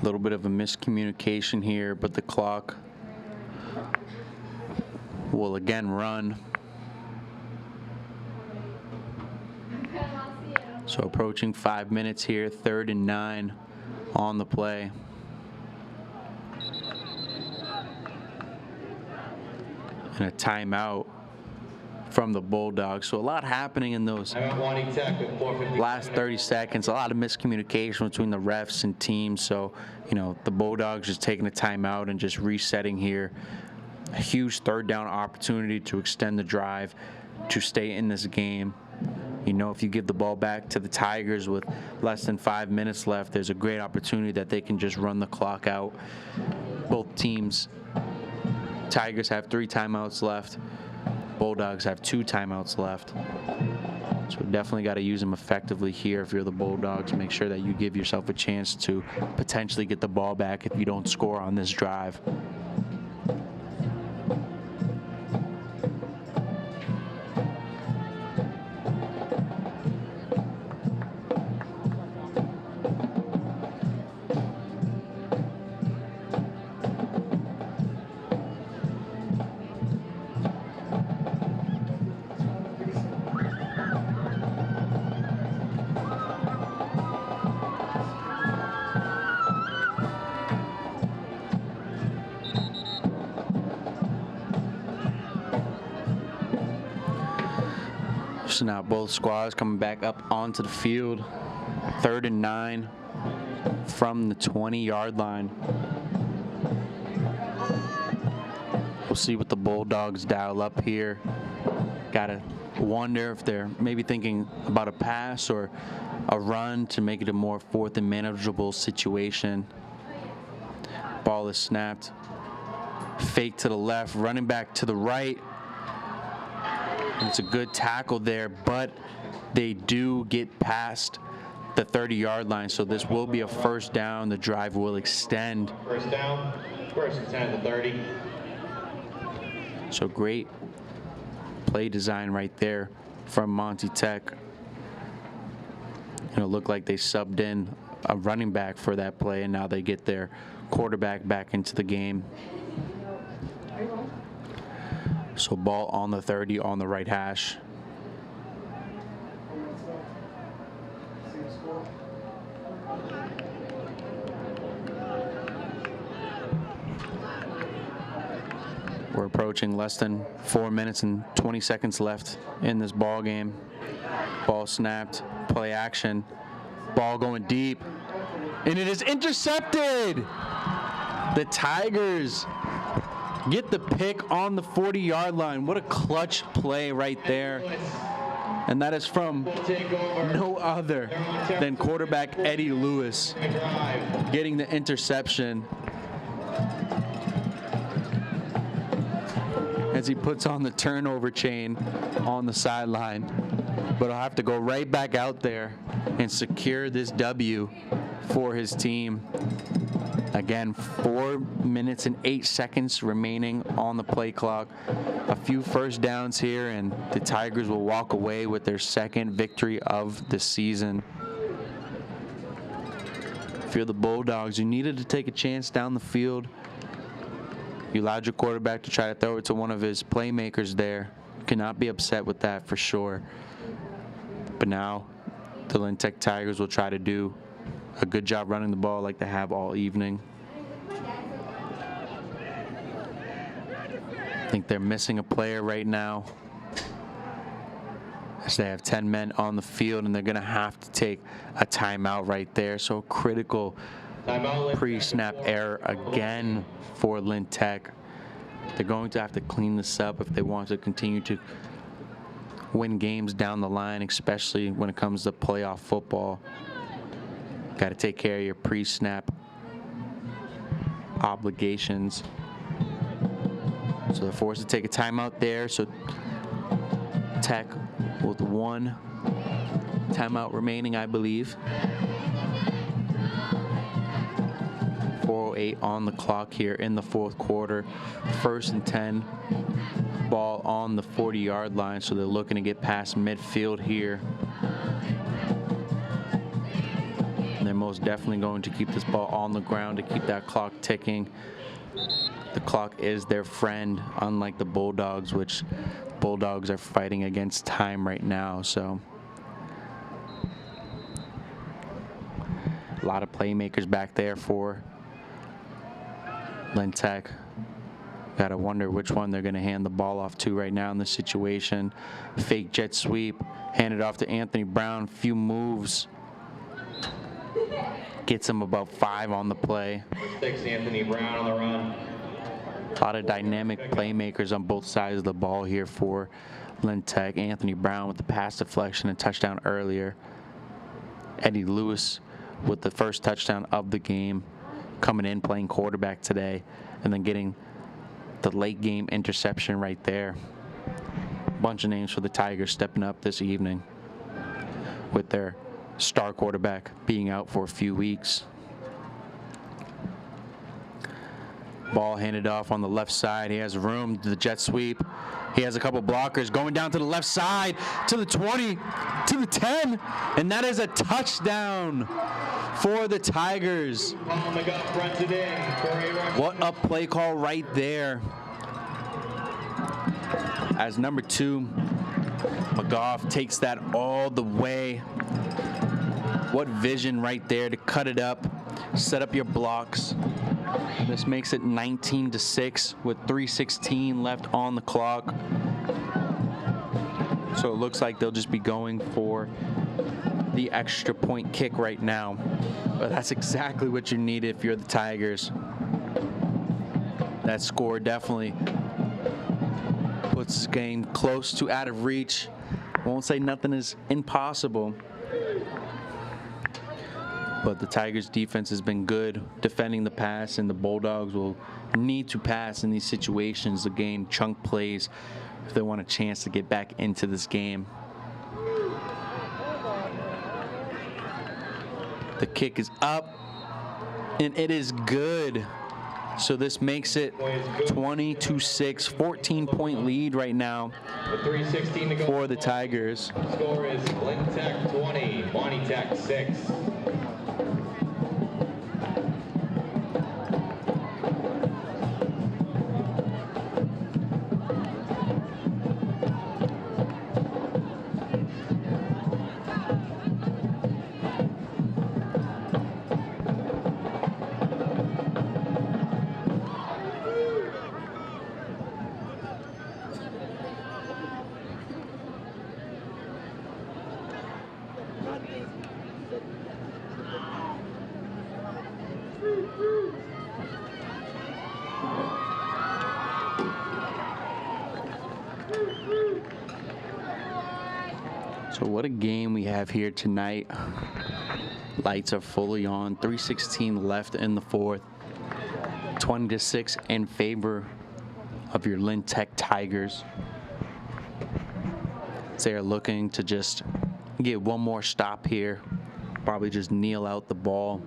A little bit of a miscommunication here, but the clock will again run. So approaching 5 minutes here, 3rd and 9 on the play. And a timeout from the Bulldogs. So a lot happening in those last 30 seconds. A lot of miscommunication between the refs and teams. So, you know, the Bulldogs just taking a timeout and just resetting here. A huge 3rd down opportunity to extend the drive, to stay in this game. You know, if you give the ball back to the Tigers with less than 5 minutes left, there's a great opportunity that they can just run the clock out. Both teams, Tigers have 3 timeouts left. Bulldogs have 2 timeouts left. So definitely got to use them effectively here if you're the Bulldogs. Make sure that you give yourself a chance to potentially get the ball back if you don't score on this drive. So now both squads coming back up onto the field. 3rd and 9 from the 20-yard line. We'll see what the Bulldogs dial up here. Gotta wonder if they're maybe thinking about a pass or a run to make it a more 4th and manageable situation. Ball is snapped. Fake to the left, running back to the right. It's a good tackle there, but they do get past the 30-yard line, so this will be a 1st down. The drive will extend. 1st down, 1st and 10 at the 30. So great play design right there from Monty Tech. It looked like they subbed in a running back for that play, and now they get their quarterback back into the game. So ball on the 30 on the right hash. We're approaching less than 4 minutes and 20 seconds left in this ball game. Ball snapped, play action, ball going deep, and it is intercepted. The Tigers get the pick on the 40-yard line. What a clutch play right there. And that is from no other than quarterback Eddie Lewis getting the interception. as he puts on the turnover chain on the sideline. But he'll have to go right back out there and secure this W for his team. Again, 4 minutes and 8 seconds remaining on the play clock. A few first downs here, and the Tigers will walk away with their second victory of the season. If you're the Bulldogs, you needed to take a chance down the field. You allowed your quarterback to try to throw it to one of his playmakers there. You cannot be upset with that for sure. But now the Lynn Tech Tigers will try to do a good job running the ball like they have all evening. I think they're missing a player right now, as they have 10 men on the field, and they're going to have to take a timeout right there. So critical pre-snap error again for Lynn Tech. They're going to have to clean this up if they want to continue to win games down the line, especially when it comes to playoff football. Got to take care of your pre-snap obligations. So they're forced to take a timeout there. So Tech with 1 timeout remaining, I believe. 4:08 on the clock here in the fourth quarter. 1st and 10. Ball on the 40-yard line, so they're looking to get past midfield here. And they're most definitely going to keep this ball on the ground to keep that clock ticking. The clock is their friend, unlike the Bulldogs, which Bulldogs are fighting against time right now. So a lot of playmakers back there for Lynn Tech. Got to wonder which one they're going to hand the ball off to right now in this situation. Fake jet sweep, hand it off to Anthony Brown. Few moves. Gets him about 5 on the play. 6 Anthony Brown on the run. A lot of dynamic playmakers on both sides of the ball here for Lynn Tech. Anthony Brown with the pass deflection and touchdown earlier. Eddie Lewis with the first touchdown of the game, coming in playing quarterback today, and then getting the late game interception right there. Bunch of names for the Tigers stepping up this evening with their star quarterback being out for a few weeks. Ball handed off on the left side. He has room to the jet sweep. He has a couple blockers going down to the left side, to the 20, to the 10, and that is a touchdown for the Tigers. What a play call right there. As number 2, McGough takes that all the way. What vision right there to cut it up, set up your blocks. This makes it 19-6 with 3:16 left on the clock. So it looks like they'll just be going for the extra point kick right now. But that's exactly what you need if you're the Tigers. That score definitely puts this game close to out of reach. Won't say nothing is impossible. But the Tigers' defense has been good defending the pass, and the Bulldogs will need to pass in these situations to gain chunk plays if they want a chance to get back into this game. The kick is up, and it is good. So this makes it 20-6, 14-point lead right now for the Tigers. Score is Lynn Tech 20, Monty Tech 6. So what a game we have here tonight. Lights are fully on. 3:16 left in the fourth. 20-6 in favor of your Lynn Tech Tigers. They're looking to just get one more stop here. Probably just kneel out the ball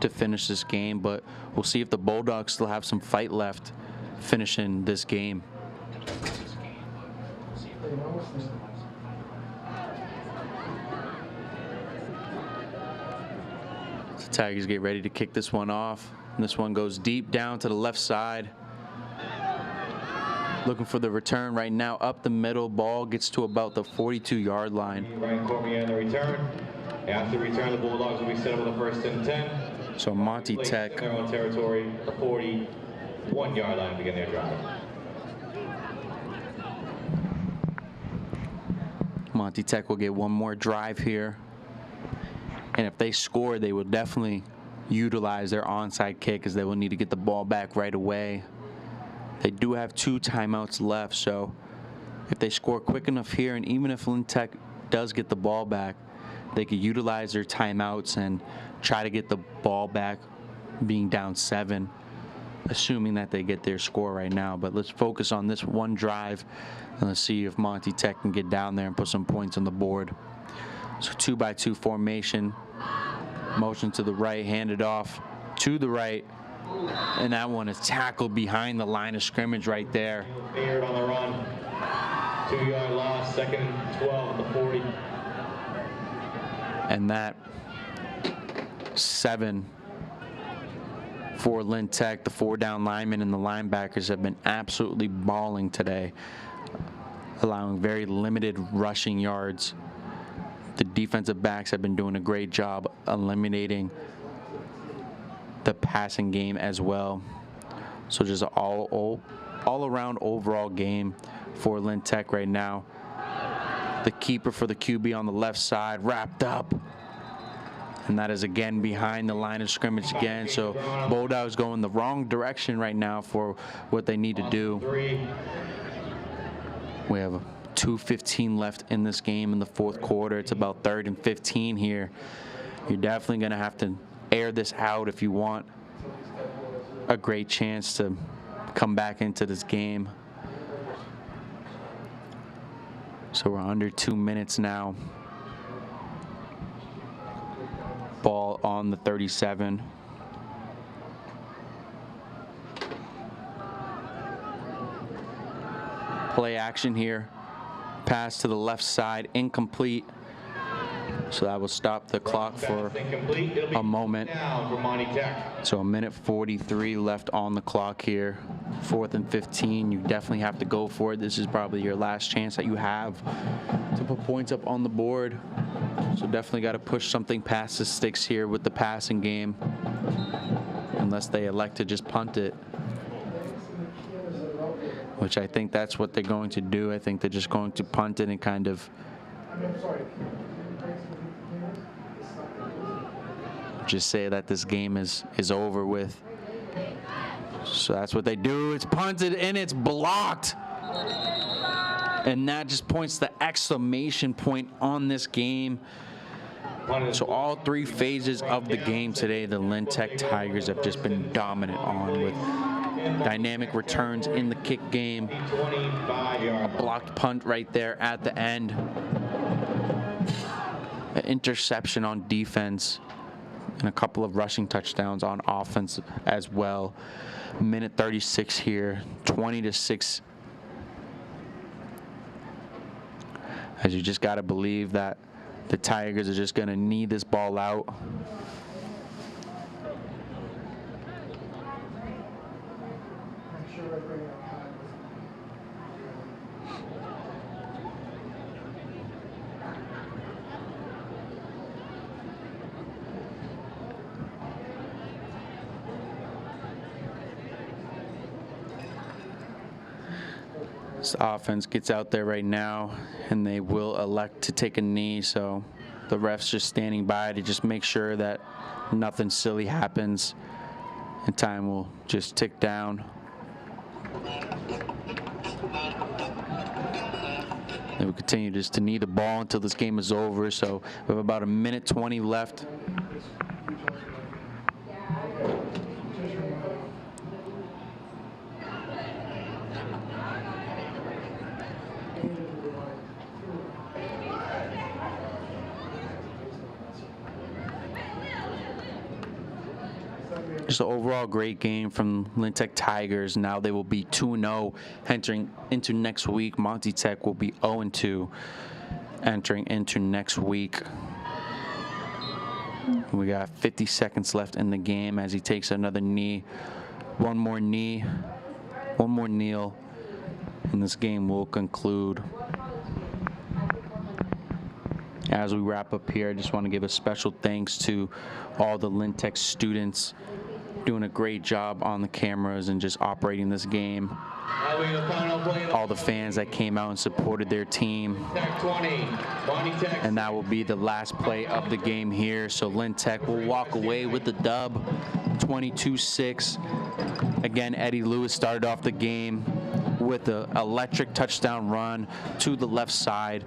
to finish this game, but we'll see if the Bulldogs still have some fight left finishing this game. The Tigers get ready to kick this one off. And this one goes deep down to the left side. Looking for the return right now up the middle. Ball gets to about the 42-yard line. Ryan Cormier on the return. After the return, the Bulldogs will be set up with the first and 10. So Monty Tech in their own territory, the 41-yard line to begin their drive. Monty Tech will get one more drive here. And if they score, they will definitely utilize their onside kick, as they will need to get the ball back right away. They do have 2 timeouts left, so if they score quick enough here, and even if Lynn Tech does get the ball back, they could utilize their timeouts and try to get the ball back being down 7, assuming that they get their score right now. But let's focus on this one drive, and let's see if Monty Tech can get down there and put some points on the board. So 2-by-2 formation, motion to the right, handed off to the right, and that one is tackled behind the line of scrimmage right there. Beard on the run, 2-yard loss, 2nd and 12 at the 40. And that 7 for Lynn Tech. The 4 down linemen and the linebackers have been absolutely balling today, allowing very limited rushing yards. The defensive backs have been doing a great job eliminating the passing game as well. So just an all around overall game for Lynn Tech right now. The keeper for the QB on the left side wrapped up. And that is again behind the line of scrimmage again. So Bulldogs going the wrong direction right now for what they need to do. We have 2:15 left in this game in the 4th quarter. It's about 3rd and 15 here. You're definitely going to have to air this out if you want a great chance to come back into this game. So we're under 2 minutes now. Ball on the 37. Play action here. Pass to the left side, incomplete. So that will stop the clock for a moment. So 1:43 left on the clock here. 4th and 15. You definitely have to go for it. This is probably your last chance that you have to put points up on the board. So definitely got to push something past the sticks here with the passing game, unless they elect to just punt it, which I think that's what they're going to do. I think they're just going to punt it and kind of just say that this game is over with. So that's what they do. It's punted and it's blocked. And that just points the exclamation point on this game. So all 3 phases of the game today, the Lynn Tech Tigers have just been dominant on, with dynamic returns in the kick game, a blocked punt right there at the end, an interception on defense, and a couple of rushing touchdowns on offense as well. Minute 36 here, 20-6. As you just got to believe that the Tigers are just going to need this ball out. This offense gets out there right now, and they will elect to take a knee, so the ref's just standing by to just make sure that nothing silly happens, and time will just tick down. They will continue just to knee the ball until this game is over, so we have about 1:20 left. Just an overall great game from Lynn Tech Tigers. Now they will be 2-0 entering into next week. Monty Tech will be 0-2 entering into next week. We got 50 seconds left in the game as he takes another knee. One more knee, one more kneel, and this game will conclude. As we wrap up here, I just want to give a special thanks to all the Lynn Tech students doing a great job on the cameras and just operating this game. All the fans that came out and supported their team. And that will be the last play of the game here. So Lynn Tech will walk away with the dub, 22-6. Again, Eddie Lewis started off the game with an electric touchdown run to the left side.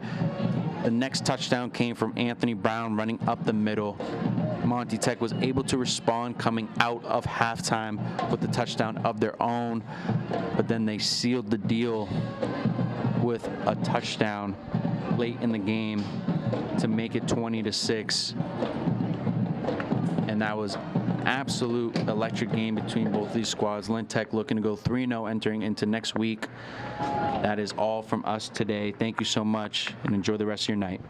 The next touchdown came from Anthony Brown running up the middle. Monty Tech was able to respond coming out of halftime with the touchdown of their own, but then they sealed the deal with a touchdown late in the game to make it 20-6. And that was absolute electric game between both these squads. Lynn Tech looking to go 3-0 entering into next week. That is all from us today. Thank you so much and enjoy the rest of your night.